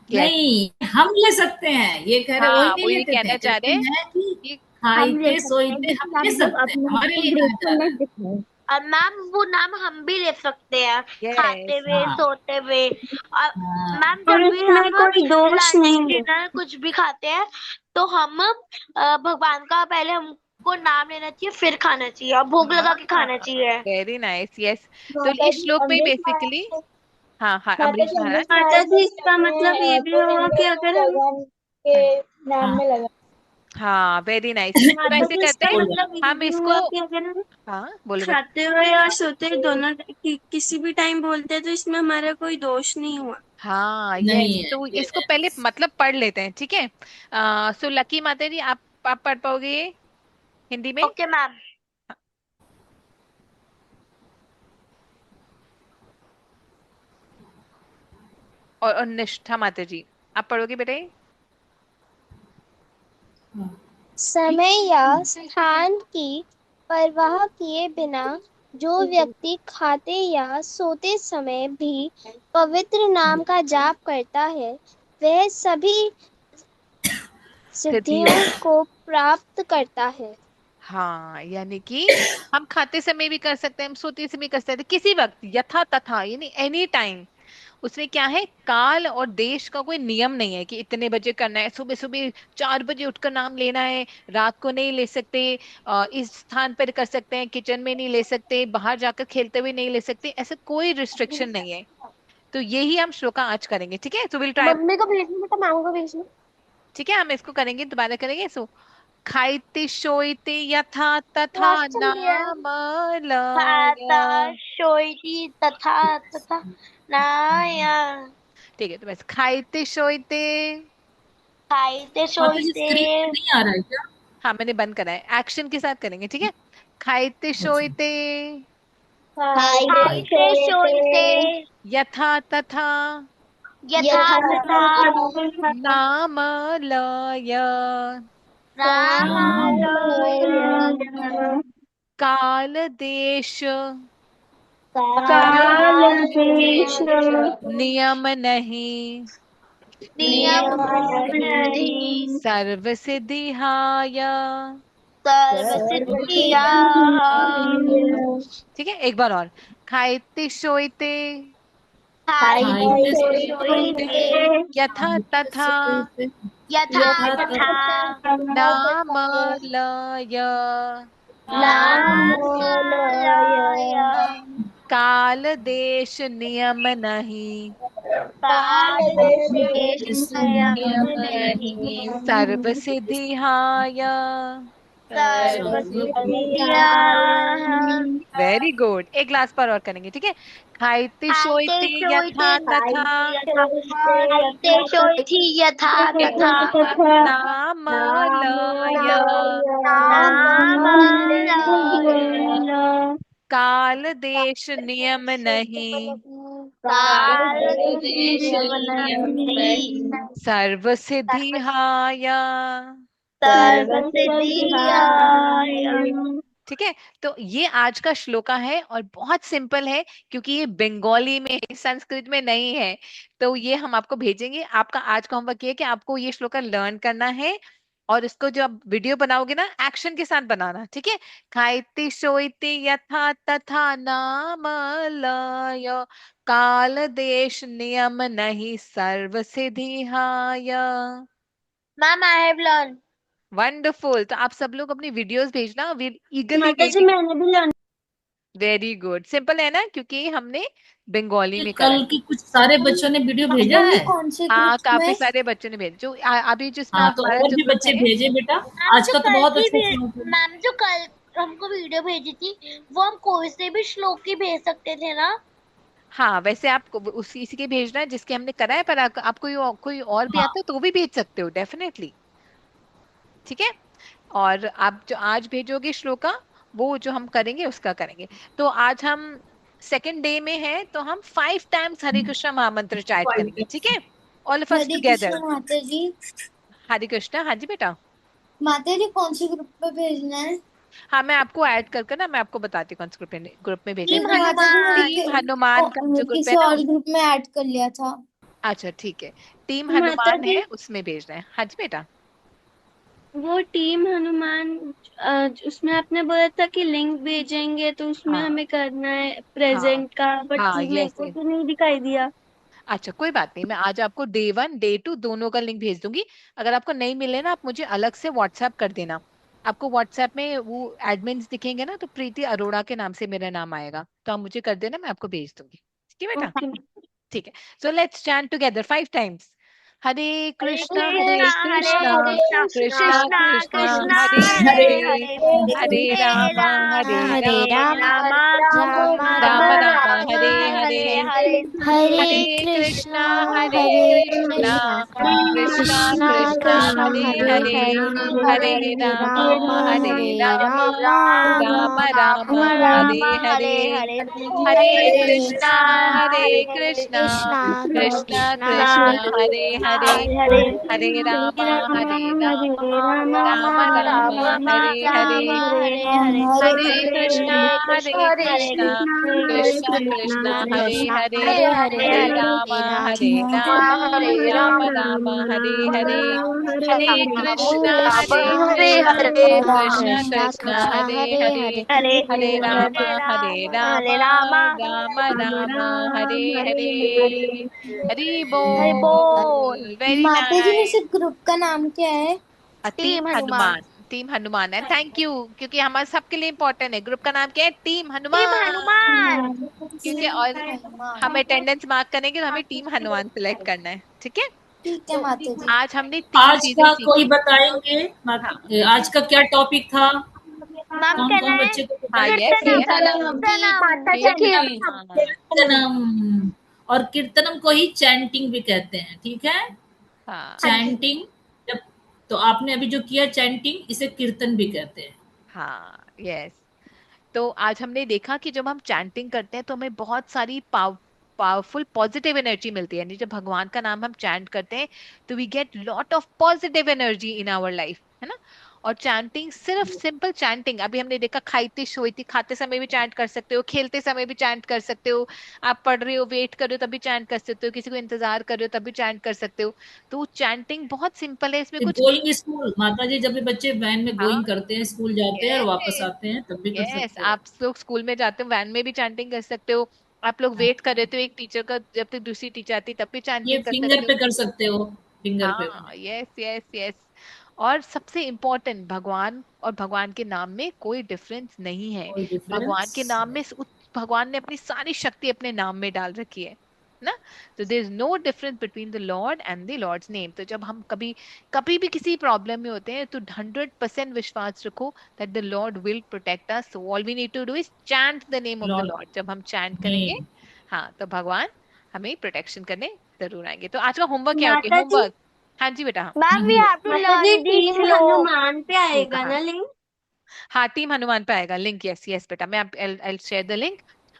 Yes. नहीं, हम ले सकते हैं, ये कह रहे वही हाँ, नहीं वो ये लेते थे, कहना चाह कहते रहे हैं कि कि हम ले खाइते सकते हैं सोइते क्योंकि हम ले हम लोग सकते हैं, अपने हमारे को लिए कहा जा रहा ग्रेटफुलनेस है। दिखाएं। और मैम वो नाम हम भी ले सकते हैं, खाते yes, हुए, हाँ सोते हुए। और हाँ मैम और जब भी इसमें हम कोई दोष लंच नहीं है। डिनर कुछ भी खाते हैं तो हम भगवान का पहले हमको नाम लेना चाहिए, फिर खाना चाहिए और भोग लगा के खाना चाहिए। Very nice, yes. तो माता इस जी श्लोक में अमृत बेसिकली, हाँ हाँ, माता अमरीश जी महाराज। अमृत माता महाराज जी जो इसका कहते मतलब ये हैं भी तो हुआ कि अमृत अगर हम भगवान के नाम हाँ में लगा। हाँ, वेरी नाइस। तो माता ऐसे जी करते इसका हैं, बोल रहे मतलब ये हम भी इसको, हुआ कि अगर हम हाँ बोलो बेटा। खाते हुए और सोते हुए दोनों किसी भी टाइम बोलते हैं तो इसमें हमारा कोई दोष नहीं हुआ। हाँ, नहीं यस, है तो ये इसको पहले मतलब पढ़ लेते हैं, ठीक है। सो लकी माता जी, आप पढ़ पाओगे ये हिंदी में? Okay ma'am. और निष्ठा माता जी, आप पढ़ोगे बेटा ये? समय या स्थान की परवाह किए बिना जो व्यक्ति खाते या सोते समय भी पवित्र नाम का जाप करता है वह सभी सिद्धियों को प्राप्त करता है। हाँ, यानी कि हम खाते समय भी कर सकते हैं, हम सोते समय भी कर सकते हैं, किसी वक्त, यथा तथा, यानी एनी टाइम। उसमें क्या है, काल और देश का कोई नियम नहीं है कि इतने बजे करना है, सुबह सुबह 4 बजे उठकर नाम लेना है, रात को नहीं ले सकते, इस स्थान पर कर सकते हैं, किचन में नहीं ले सकते, बाहर जाकर खेलते हुए नहीं ले सकते, ऐसा कोई रिस्ट्रिक्शन नहीं है। तो यही हम श्लोका आज करेंगे, ठीक है। सो विल ट्राई, मम्मी को भेजना बेटा, मैम को भेजना। ठीक है, हम इसको करेंगे, दोबारा करेंगे। सो खाइते शोइते यथा तथा क्लास चल रही है। नाम लय। खाता शोइती तथा तथा नाया। ठीक है, तो बस खाइते शोइते, खाइते माता जी सोइते। स्क्रीन पे नहीं आ रहा है क्या? हाँ मैंने बंद करा है, एक्शन के साथ करेंगे, ठीक है। खाइते अच्छा शोइते खाइते खाइते सोइते सोते यथा तथा यथा यथा तथा तथा नाम लय। रामालय। काल देश काल देश नियम नहीं, नियम नहीं नहीं। सर्व सिद्धिहाय। सर्व सिद्धिया। सर्वसिद्धियां। ठीक है, एक बार और। खाइते शोइते खाइते खाइते खाइते सोइते सोते यथा तथा सोते यथा यथा तथा नाम लय। रामालय। काल देश नियम नहीं, काल देश नियम नहीं नहीं। सर्व सिद्धिहाय। सर्व सिद्धिया। वेरी गुड, एक ग्लास पर और करेंगे, ठीक है। खाइते खाइते शोइते सोइते यथा तथा यथा खाइते सोइथी यथा तथा नाम लय। नामालय। काल देश नियम नहीं, काल देश नियम नहीं। सर्व सिद्धिहाय। सर्व सिद्धिया। ठीक है, तो ये आज का श्लोका है और बहुत सिंपल है, क्योंकि ये बंगाली में है, संस्कृत में नहीं है। तो ये हम आपको भेजेंगे। आपका आज का होमवर्क ये है कि आपको ये श्लोका लर्न करना है, और इसको जो आप वीडियो बनाओगे ना, एक्शन के साथ बनाना, ठीक है। खाइते शोइते यथा तथा नाम लय, काल देश नियम नहीं, सर्व सिद्धिहाय। Ma'am I have learn. Wonderful, तो आप सब लोग अपनी वीडियोस भेजना, वी ईगरली माता जी वेटिंग। मैंने भी लर्न। वेरी गुड, सिंपल है ना, क्योंकि हमने बंगाली में करा कल है। की कुछ सारे बच्चों ने वीडियो भेजा माता जी है। कौन से हाँ, ग्रुप काफी में? सारे बच्चों ने भेजा, जो अभी जिसमें हाँ, तो हमारा और जो भी ग्रुप बच्चे है। भेजे बेटा, मैम आज जो का तो कल बहुत की अच्छा श्लोक है। मैम जो कल हमको वीडियो भेजी थी वो हम कोई से भी श्लोक की भेज सकते थे ना। हाँ, वैसे आप उसी इसी के भेजना है जिसके हमने करा है, पर आप कोई और भी हाँ आता है तो भी भेज सकते हो, डेफिनेटली, ठीक है। और आप जो आज भेजोगे श्लोका, वो जो हम करेंगे उसका करेंगे। तो आज हम सेकेंड डे में है, तो हम 5 टाइम्स हरे कृष्ण महामंत्र चार्ट करेंगे, ठीक है, all of us Hare together. Krishna माता जी। हरे कृष्ण, हाँ जी बेटा। माता जी कौन से ग्रुप पे भेजना है? हाँ, मैं आपको ऐड करके ना मैं आपको बताती हूँ कौन से ग्रुप में भेजना टीम है। हनुमान। टीम हनुमान का जो ग्रुप है किसी ना और ग्रुप में ऐड कर लिया था। अच्छा ठीक है, टीम माता हनुमान जी, है उसमें भेजना है। हाँ जी बेटा। वो टीम हनुमान उसमें आपने बोला था कि लिंक भेजेंगे, तो उसमें हाँ हमें करना है हाँ प्रेजेंट का, बट हाँ मेरे यस को यस। तो नहीं दिखाई दिया। अच्छा कोई बात नहीं, मैं आज आपको डे 1 डे 2 दोनों का लिंक भेज दूंगी। अगर आपको नहीं मिले ना, आप मुझे अलग से व्हाट्सएप कर देना। आपको व्हाट्सएप में वो एडमिन्स दिखेंगे ना, तो प्रीति अरोड़ा के नाम से मेरा नाम आएगा, तो आप मुझे कर देना, मैं आपको भेज दूंगी। ठीक है बेटा। ओके। ठीक है। So let's chant together 5 times. हरे हरे कृष्णा हरे कृष्णा हरे कृष्णा कृष्णा कृष्णा कृष्णा कृष्णा कृष्णा हरे हरे हरे हरे हरे हरे रामा राम हरे हरे हरे रामा राम राम राम राम राम राम राम राम हरे हरे हरे हरे हरे हरे कृष्णा कृष्णा हरे हरे कृष्णा कृष्णा कृष्णा कृष्णा कृष्णा कृष्णा हरे हरे हरे हरे हरे हरे राम राम हरे हरे राम राम राम राम राम राम हरे हरे हरे हरे हरे हरे कृष्णा कृष्णा हरे हरे कृष्णा कृष्णा कृष्णा कृष्णा कृष्णा हरे हरे हरे हरे हरे राम राम राम राम राम राम हरे हरे राम हरे हरे हरे कृष्णा हरे कृष्णा हरे हरे कृष्णा कृष्णा कृष्णा हरे कृष्णा हरे हरे हरे हरे राम हरे राम हरे राम हरे राम राम राम हरे हरे हरे राम कृष्णा राम हरे हरे कृष्णा हरे कृष्णा कृष्णा कृष्णा कृष्णा हरे हरे हरे हरे हरे हरे राम हरे हरे राम राम हरे राम राम राम हरे हरे हरि हरि बोल। बोल। वेरी माता जी नाइस। वैसे ग्रुप का नाम क्या है? Team team Hanuman. Hanuman. Team Hanuman है, थैंक यू, क्योंकि हमारे सबके लिए इंपॉर्टेंट है। ग्रुप का नाम क्या है? Team team Hanuman. हनुमान। क्योंकि और हम अटेंडेंस मार्क करेंगे तो हमें टीम हनुमान सेलेक्ट करना है, ठीक है। ठीक है तो माता जी। आज हमने 3 चीजें का कोई सीखी। बताएंगे? हाँ आज का क्या टॉपिक था? मैम कौन कहना कौन है बच्चे को पता हाँ है? Yes yes. कीर्तनम माता जी कीर्तनम। कीर्तनम। और कीर्तनम को ही चैंटिंग भी कहते हैं, ठीक है। हाँ हाँ जी। चैंटिंग। जब तो आपने अभी जो किया चैंटिंग, इसे कीर्तन भी कहते हैं। हाँ यस। तो आज हमने देखा कि जब हम चैंटिंग करते हैं तो हमें बहुत सारी पावरफुल पॉजिटिव एनर्जी मिलती है। यानी जब भगवान का नाम हम चैंट करते हैं तो we get lot of positive energy in our life, है ना। और चैंटिंग, सिर्फ सिंपल चैंटिंग, अभी हमने देखा खाते सोती खाते समय भी चैंट कर सकते हो, खेलते समय भी चैंट कर सकते हो, आप पढ़ रहे हो वेट कर रहे हो तब भी चैंट कर सकते हो, किसी को इंतजार कर रहे हो तब भी चैंट कर सकते हो। तो चैंटिंग बहुत सिंपल है, इसमें कुछ गोइंग स्कूल, माता जी, जब भी बच्चे वैन में हाँ गोइंग करते हैं, स्कूल जाते हैं और वापस यस आते हैं, तब भी कर यस, सकते हैं। आप लोग स्कूल में जाते हो वैन में भी चैंटिंग कर सकते हो, आप लोग वेट कर रहे हो एक टीचर का जब तक दूसरी टीचर आती तब भी ये चैंटिंग कर फिंगर सकते हो। पे कर सकते हो, फिंगर पे। हाँ यस यस यस। और सबसे इम्पोर्टेंट, भगवान और भगवान के नाम में कोई डिफरेंस नहीं है। कोई भगवान डिफरेंस के नाम में भगवान ने अपनी सारी शक्ति अपने नाम में डाल रखी है ना। तो there is no difference between the Lord and the Lord's name. तो जब हम कभी कभी भी किसी प्रॉब्लम में होते हैं तो 100% विश्वास रखो that the Lord will protect us. So all we need to do is chant the name of the Lord Lord. जब हम चैंट करेंगे, नेम। हाँ, तो भगवान हमें प्रोटेक्शन करने जरूर आएंगे। तो आज का होमवर्क क्या होगी? माता जी, होमवर्क, हाँ जी बेटा। मैम वी हैव टू माता जी लर्न दी टीम श्लोक। हनुमान पे आएगा हाँ ना लिंक? हाँ, टीम हनुमान पे आएगा लिंक। यस यस बेटा, मैं आई शेयर द लिंक।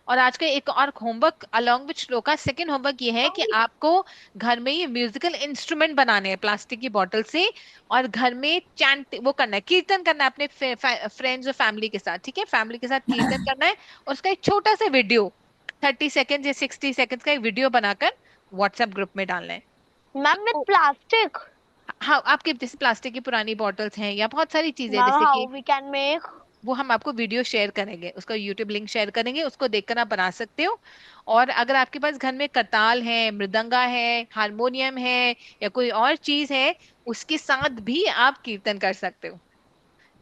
और आज का एक और homework along with shloka, second homework ये है कि आपको घर में ये म्यूजिकल इंस्ट्रूमेंट बनाने हैं प्लास्टिक की बोतल से, और घर में चैंट वो करना है, कीर्तन करना है अपने फ्रेंड्स और फैमिली के साथ, ठीक है। फैमिली के साथ कीर्तन करना है, और उसका एक छोटा सा वीडियो 30 सेकेंड या 60 सेकेंड का एक वीडियो बनाकर व्हाट्सएप ग्रुप में डालना है। मैम विथ तो प्लास्टिक। हाँ, आपके जैसे प्लास्टिक की पुरानी बॉटल्स हैं या बहुत सारी चीजें मैम जैसे हाउ कि वी कैन मेक। वो हम आपको वीडियो शेयर करेंगे, उसका यूट्यूब लिंक शेयर करेंगे, उसको देखकर आप बना सकते हो। और अगर आपके पास घर में करताल है, मृदंगा है, हारमोनियम है, या कोई और चीज है, उसके साथ भी आप कीर्तन कर सकते हो,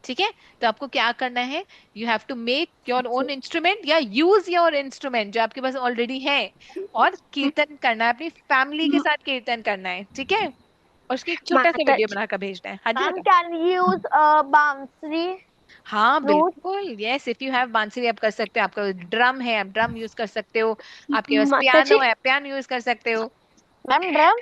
ठीक है। तो आपको क्या करना है, you have to make your own instrument या यूज योर इंस्ट्रूमेंट जो आपके पास ऑलरेडी है, और कीर्तन करना है, अपनी फैमिली के साथ कीर्तन करना है, ठीक है। और उसकी एक छोटा सा माता वीडियो जी, बनाकर भेजना है। हाँ जी मैम बेटा। कैन वी यूज बांसुरी हाँ फ्लूट। बिल्कुल, यस, इफ यू हैव बांसुरी आप कर सकते हो, आपका ड्रम है आप ड्रम यूज कर सकते हो, आपके पास माता पियानो जी, है पियानो यूज कर सकते हो। Ma'am drum.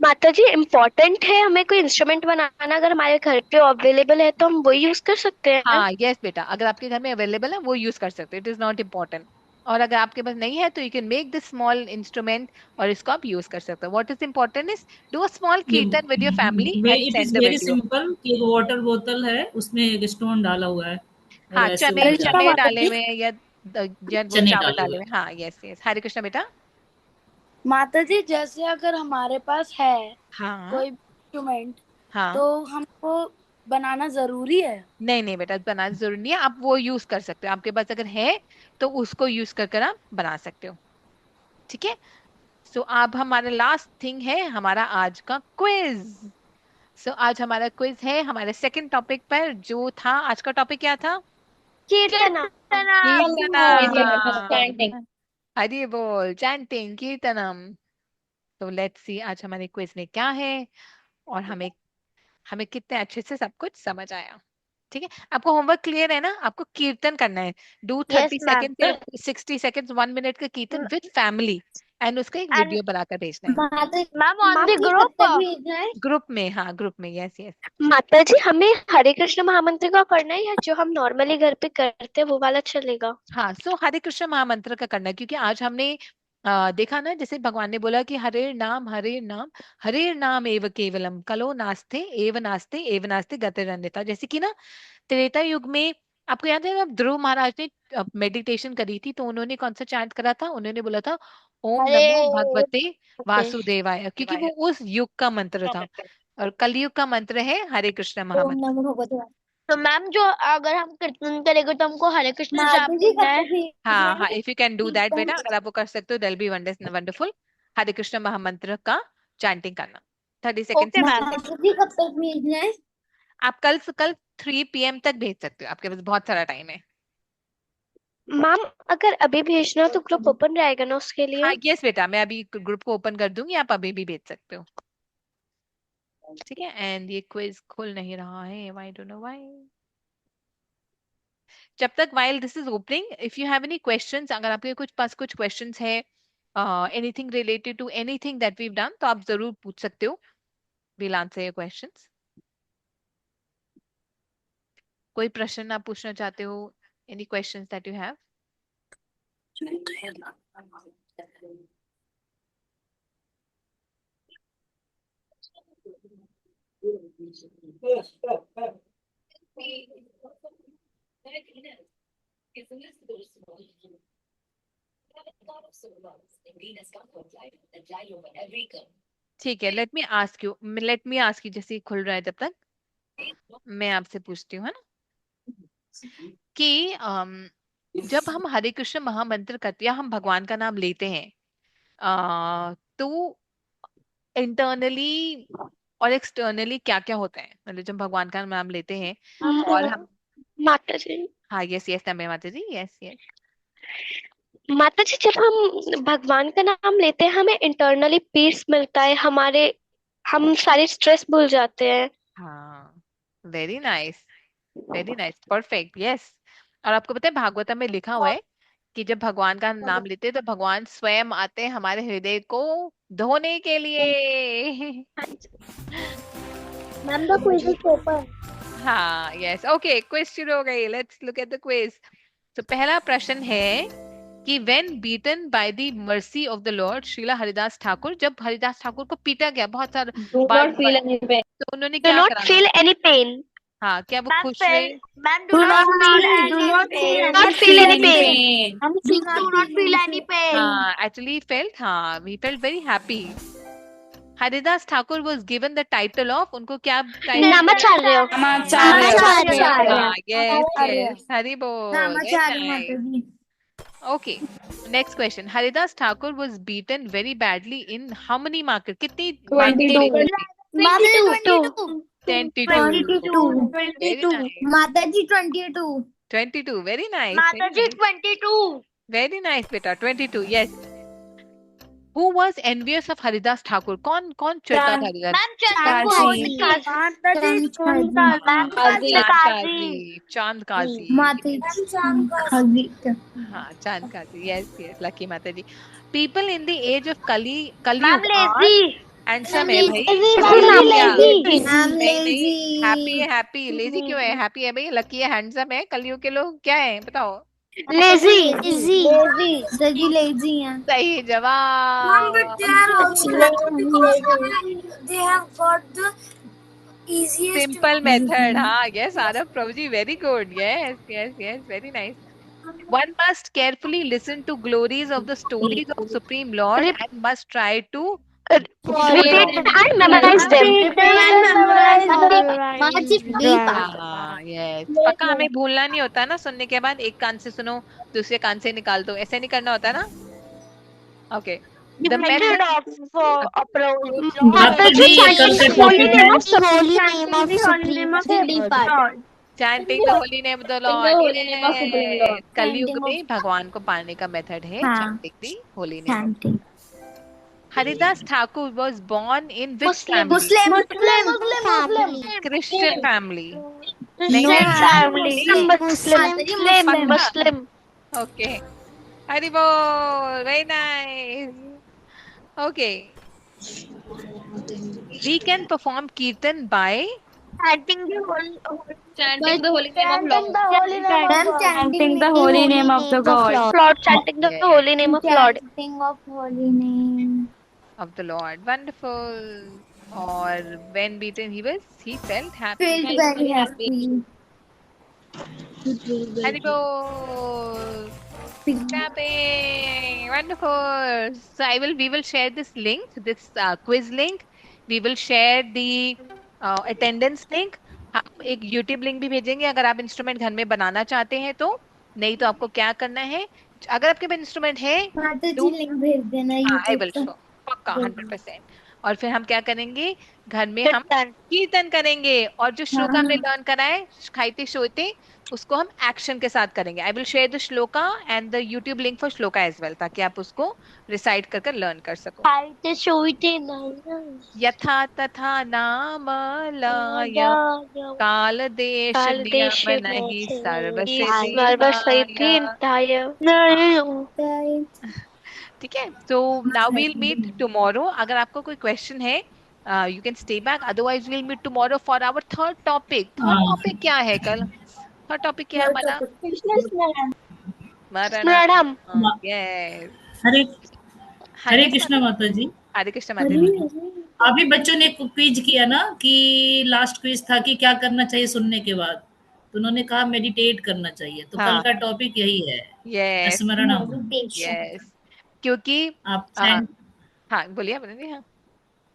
माता जी इम्पोर्टेंट है हमें कोई इंस्ट्रूमेंट बनाना, अगर हमारे घर पे अवेलेबल है तो हम वही यूज कर सकते हैं। हाँ यस बेटा, अगर आपके घर में अवेलेबल है वो यूज कर सकते हो, इट इज नॉट इम्पोर्टेंट। और अगर आपके पास नहीं है तो you can make this small instrument और इसको आप यूज कर सकते हो। What is important is do a small ये कीर्तन with your family and it send is the very video. Simple कि एक वाटर बोतल है, उसमें एक स्टोन डाला हुआ है, हाँ, ऐसे चने ऊपर जाता चने है। डाले हुए हैं या वो चने चावल डाले डाले हुए हुए हैं। हाँ, यस यस। हरे कृष्णा बेटा। माता जी जैसे अगर हमारे पास है हाँ कोई इंस्ट्रूमेंट हाँ। तो हमको बनाना जरूरी है। नहीं नहीं बेटा, बनाना जरूरी नहीं है, आप वो यूज कर सकते हो, आपके पास अगर है तो उसको यूज कर कर आप बना सकते हो। ठीक है। सो अब हमारा लास्ट थिंग है हमारा आज का क्विज। सो आज हमारा क्विज है हमारे सेकंड टॉपिक पर, जो था आज का टॉपिक क्या था? कीर्तन। कीर्तनम। हरि बोल, चैंटिंग, कीर्तनम। तो लेट्स सी आज हमारे क्विज में क्या है और हमें हमें कितने अच्छे से सब कुछ समझ आया। ठीक है, आपको होमवर्क क्लियर है ना? आपको कीर्तन करना है। Do yes 30 ma'am. सेकेंड या 60 सेकेंड 1 मिनट का कीर्तन विद फैमिली एंड उसका एक एंड वीडियो बनाकर भेजना है ma'am on the group. Group में। हाँ, ग्रुप में। Yes yes. माता जी हमें हरे कृष्ण महामंत्र का करना है या जो हम नॉर्मली घर पे करते हैं वो वाला चलेगा? हाँ, सो हरे कृष्ण महामंत्र का करना है, क्योंकि आज हमने देखा ना, जैसे भगवान ने बोला कि हरे नाम एव केवलम कलो नास्ते एव नास्ते गतिरन्यथा। जैसे कि ना त्रेता युग में, आपको याद है जब ध्रुव महाराज ने मेडिटेशन करी थी तो उन्होंने कौन सा चैंट करा था? उन्होंने बोला था ओम हरे नमो भगवते ओके। वासुदेवाय, क्योंकि वो उस युग का मंत्र था। और कलयुग का मंत्र है हरे कृष्ण महामंत्र। तो मैम जो अगर हम कीर्तन करेंगे तो हमको हरे कृष्ण जाप माता जी करना कब है? तक भेजना हाँ है हाँ, if you can do that बेटा, कीर्तन? अगर आप वो कर सकते हो दैट बी वंडरफुल। हरे कृष्ण महामंत्र का चैंटिंग करना 30 सेकेंड ओके मैम। माता जी कब तक भेजना है? आप कल 3 PM तक भेज सकते हो, आपके पास बहुत सारा टाइम है। मैम अगर अभी भेजना हो तो ग्रुप ओपन रहेगा ना उसके हाँ लिए? यस बेटा, मैं अभी ग्रुप को ओपन कर दूंगी, आप अभी भी भेज सकते हो। ठीक है। एंड ये क्विज खुल नहीं रहा है, व्हाई डोंट नो व्हाई। जब तक while this is opening, if you have any questions, अगर आपके कुछ पास कुछ questions है anything related to anything that we've done, तो आप जरूर पूछ सकते हो। we'll answer your questions। कोई प्रश्न आप पूछना चाहते हो? any questions that you have? ठीक है, लेट मी आस्क यू, जैसे ही खुल रहा है तब तक मैं आपसे पूछती हूँ, है ना, कि जब हम हरे कृष्ण महामंत्र करते हैं, हम भगवान का नाम लेते हैं, तो इंटरनली और एक्सटर्नली क्या क्या होता है? मतलब जब भगवान का नाम लेते हैं और हम, माता जी हाँ यस यस तमे माता जी, यस यस। माता जी जब हम भगवान का नाम लेते हैं हमें इंटरनली पीस मिलता है, हम सारे स्ट्रेस भूल जाते हैं। हाँ, very nice, very nice, perfect, yes. और आपको पता है भागवतम में लिखा हुआ है कि जब भगवान का नाम लेते हैं तो भगवान स्वयं आते हैं हमारे हृदय को धोने के लिए। Ma'am the quiz is open. हाँ यस, ओके, क्विज शुरू हो गई। Let's look at the quiz. तो पहला प्रश्न है कि when beaten by the mercy of the Lord, Srila Haridas Thakur, जब हरिदास ठाकुर को पीटा गया बहुत सारा बार, तो उन्होंने डू क्या नॉट करा? Feel any pain. हाँ, क्या वो खुश हुए? Ma'am do not feel any pain. Do not feel any pain. हाँ, actually he felt, हाँ, he felt very happy. Haridas Thakur was given the title of, उनको क्या टाइटल? नमाचार्य। हाँ, yes yes, हरि बोल, very nice. Okay, next question. Haridas Thakur was beaten very badly in how many markets? कितनी 22। 22. Very nice. माता जी 22। 22. Very nice. माता जी 22। Very nice, beta. 22. Yes. Who was envious of Haridas Thakur? कौन कौन चिढ़ता था Haridas? Ma'am चांद काजी। हाँ, चांद काजी। Yes yes, lucky माता जी। People in the age of Kaliyug are handsome है भाई। नहीं, हैप्पी है, हैप्पी। लेजी क्यों है? हैप्पी है भाई, लकी है, हैंडसम है। कलयुग के लोग क्या है बताओ? लेजी सही जवाब। they have got the easiest Simple method. हाँ, yes, Arav Prabhuji, very good. Yes, yes, yes, very nice. One must carefully listen to glories of the stories of Supreme Lord and must try to Repeat and memorize them. हाँ, yes. पक्का हमें भूलना नहीं होता ना, सुनने के बाद एक कान से सुनो, दूसरे कान से निकाल दो, ऐसे नहीं करना होता ना. Okay. The method of approach. Mataji, chanting the holy name of Holy name of Supreme Lord. Chanting the holy name of the Lord. Yes. कलयुग में भगवान को पाने का मेथड है chanting the holy name. Chanting. Haridas Thakur was born in which Muslim. family? Family. Christian family. Muslim. Okay. Haribol, very nice. Okay. We can perform kirtan by Chanting the holy Chanting the holy name of Lord. Chanting the holy name of the God. Lord, chanting the holy name of Lord. Chanting of holy name. of the Lord. Wonderful. Or when beaten, he felt happy. Felt very happy. Haribol. Clapping. Wonderful. So we will share this link, this quiz link. We will share the attendance link. हम एक YouTube link भी भेजेंगे अगर आप instrument घर में बनाना चाहते हैं तो. नहीं तो आपको क्या करना है, अगर आपके पास इंस्ट्रूमेंट है लिंक भेज देना आई विल शो पक्का 100%. और फिर हम क्या करेंगे, घर में हम कीर्तन करेंगे और जो श्लोका हमने लर्न कराए खाइते शोते उसको हम एक्शन के साथ करेंगे. I will share the shloka and the YouTube link for shloka as well, ताकि आप उसको रिसाइट कर लर्न कर सको. खाइते शोइते यथा तथा नाम लय काल देश नियम नहीं सर्वसिद्धि. ठीक है. तो नाउ वील मीट टुमारो. अगर आपको कोई क्वेश्चन है you can stay back, otherwise we'll meet tomorrow for our third topic. Third topic क्या है कल? थर्ड टॉपिक क्या है हमारा? स्मरणम. यस. हरे कृष्णा माता जी. हरे कृष्णा माता जी. अभी बच्चों ने क्विज किया ना कि लास्ट क्विज था कि क्या करना चाहिए सुनने के बाद, तो उन्होंने कहा मेडिटेट करना चाहिए. तो कल का टॉपिक यही है, स्मरणम. यस. क्योंकि आप हाँ बोलिए बोलिए.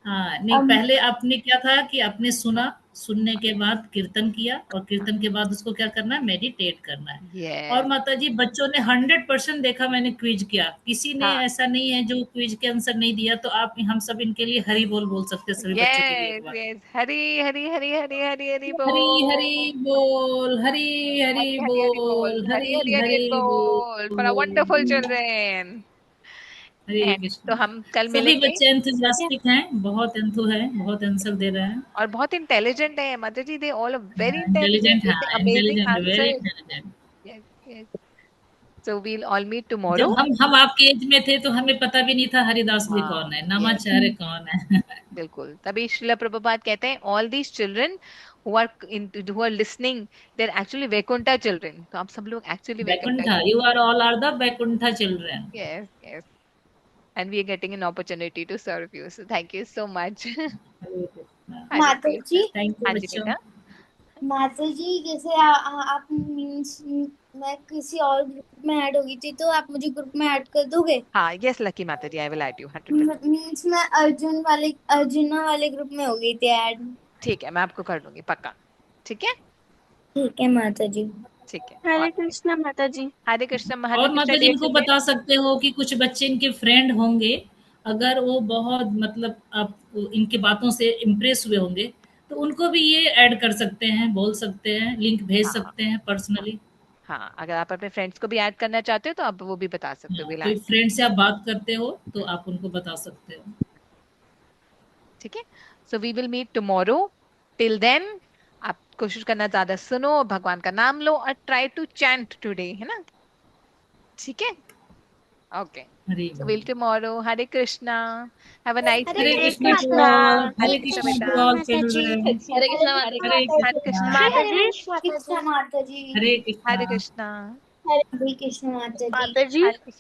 हाँ नहीं, पहले आपने क्या था कि आपने सुनने के बाद कीर्तन किया और कीर्तन के बाद उसको क्या करना है, मेडिटेट करना है. yes. और माताजी बच्चों ने 100% देखा, मैंने क्विज किया, किसी ने ऐसा नहीं है जो क्विज के आंसर नहीं दिया. तो आप हम सब इनके लिए हरि बोल सकते हैं सभी बच्चों के लिए. हरी हरी हरी हरी हरी हरी बोल. हरी बोल, हरी हरी बोल, हरी हरी बोल फॉर अ वंडरफुल चिल्ड्रन. तो हम कल मिलेंगे. सभी बच्चे एंथुसियास्टिक हैं, बहुत एंथु है, बहुत आंसर दे रहे हैं और बहुत इंटेलिजेंट है माता ji. They all very intelligent, amazing answer. Yes. So we'll all meet tomorrow. जब हम आपके एज में थे तो हमें पता भी नहीं था हरिदास जी कौन है, नमाचार्य कौन है. बिल्कुल. तभी श्रील प्रभुपाद कहते हैं all these children who are listening, they're actually Vaikuntha children. तो आप सब लोग actually Vaikuntha. You are all are the Vaikuntha children. Yes, yes. And we are getting an opportunity to serve you. So thank you so much. माता जी. Thank you बच्चों. माता जी जैसे आप means मैं किसी और ग्रुप में ऐड हो गई थी तो आप मुझे ग्रुप में ऐड कर दोगे? हाँ, yes लकी माता जी, I will add you 100%. Means मैं अर्जुना वाले ग्रुप में हो गई थी ऐड. ठीक है, मैं आपको कर दूंगी पक्का. ठीक है. ठीक है माता जी. ठीक है. हरे कृष्णा माता जी. हरे कृष्णा. और माता जी इनको बता सकते हो कि कुछ बच्चे इनके फ्रेंड होंगे, अगर वो बहुत मतलब आप इनकी बातों से इम्प्रेस हुए होंगे तो उनको भी ये ऐड कर सकते हैं, बोल सकते हैं, लिंक भेज सकते हैं पर्सनली. हाँ, अगर आप अपने फ्रेंड्स को भी ऐड करना चाहते हो तो आप वो भी बता सकते हो. कोई फ्रेंड से आप बात करते हो तो आप उनको बता सकते हो. ठीक है. So we will meet tomorrow. Till then आप कोशिश करना ज्यादा सुनो, भगवान का नाम लो और ट्राई टू चैंट टुडे, है ना. ठीक है. Okay. So we'll tomorrow. Hare Krishna. Have a nice day. Hare Krishna. Hare Krishna to all children. Hare Krishna. Hare Krishna. Hare Krishna माता जी. Hare Krishna. Hare Krishna. हरे कृष्ण माता जी.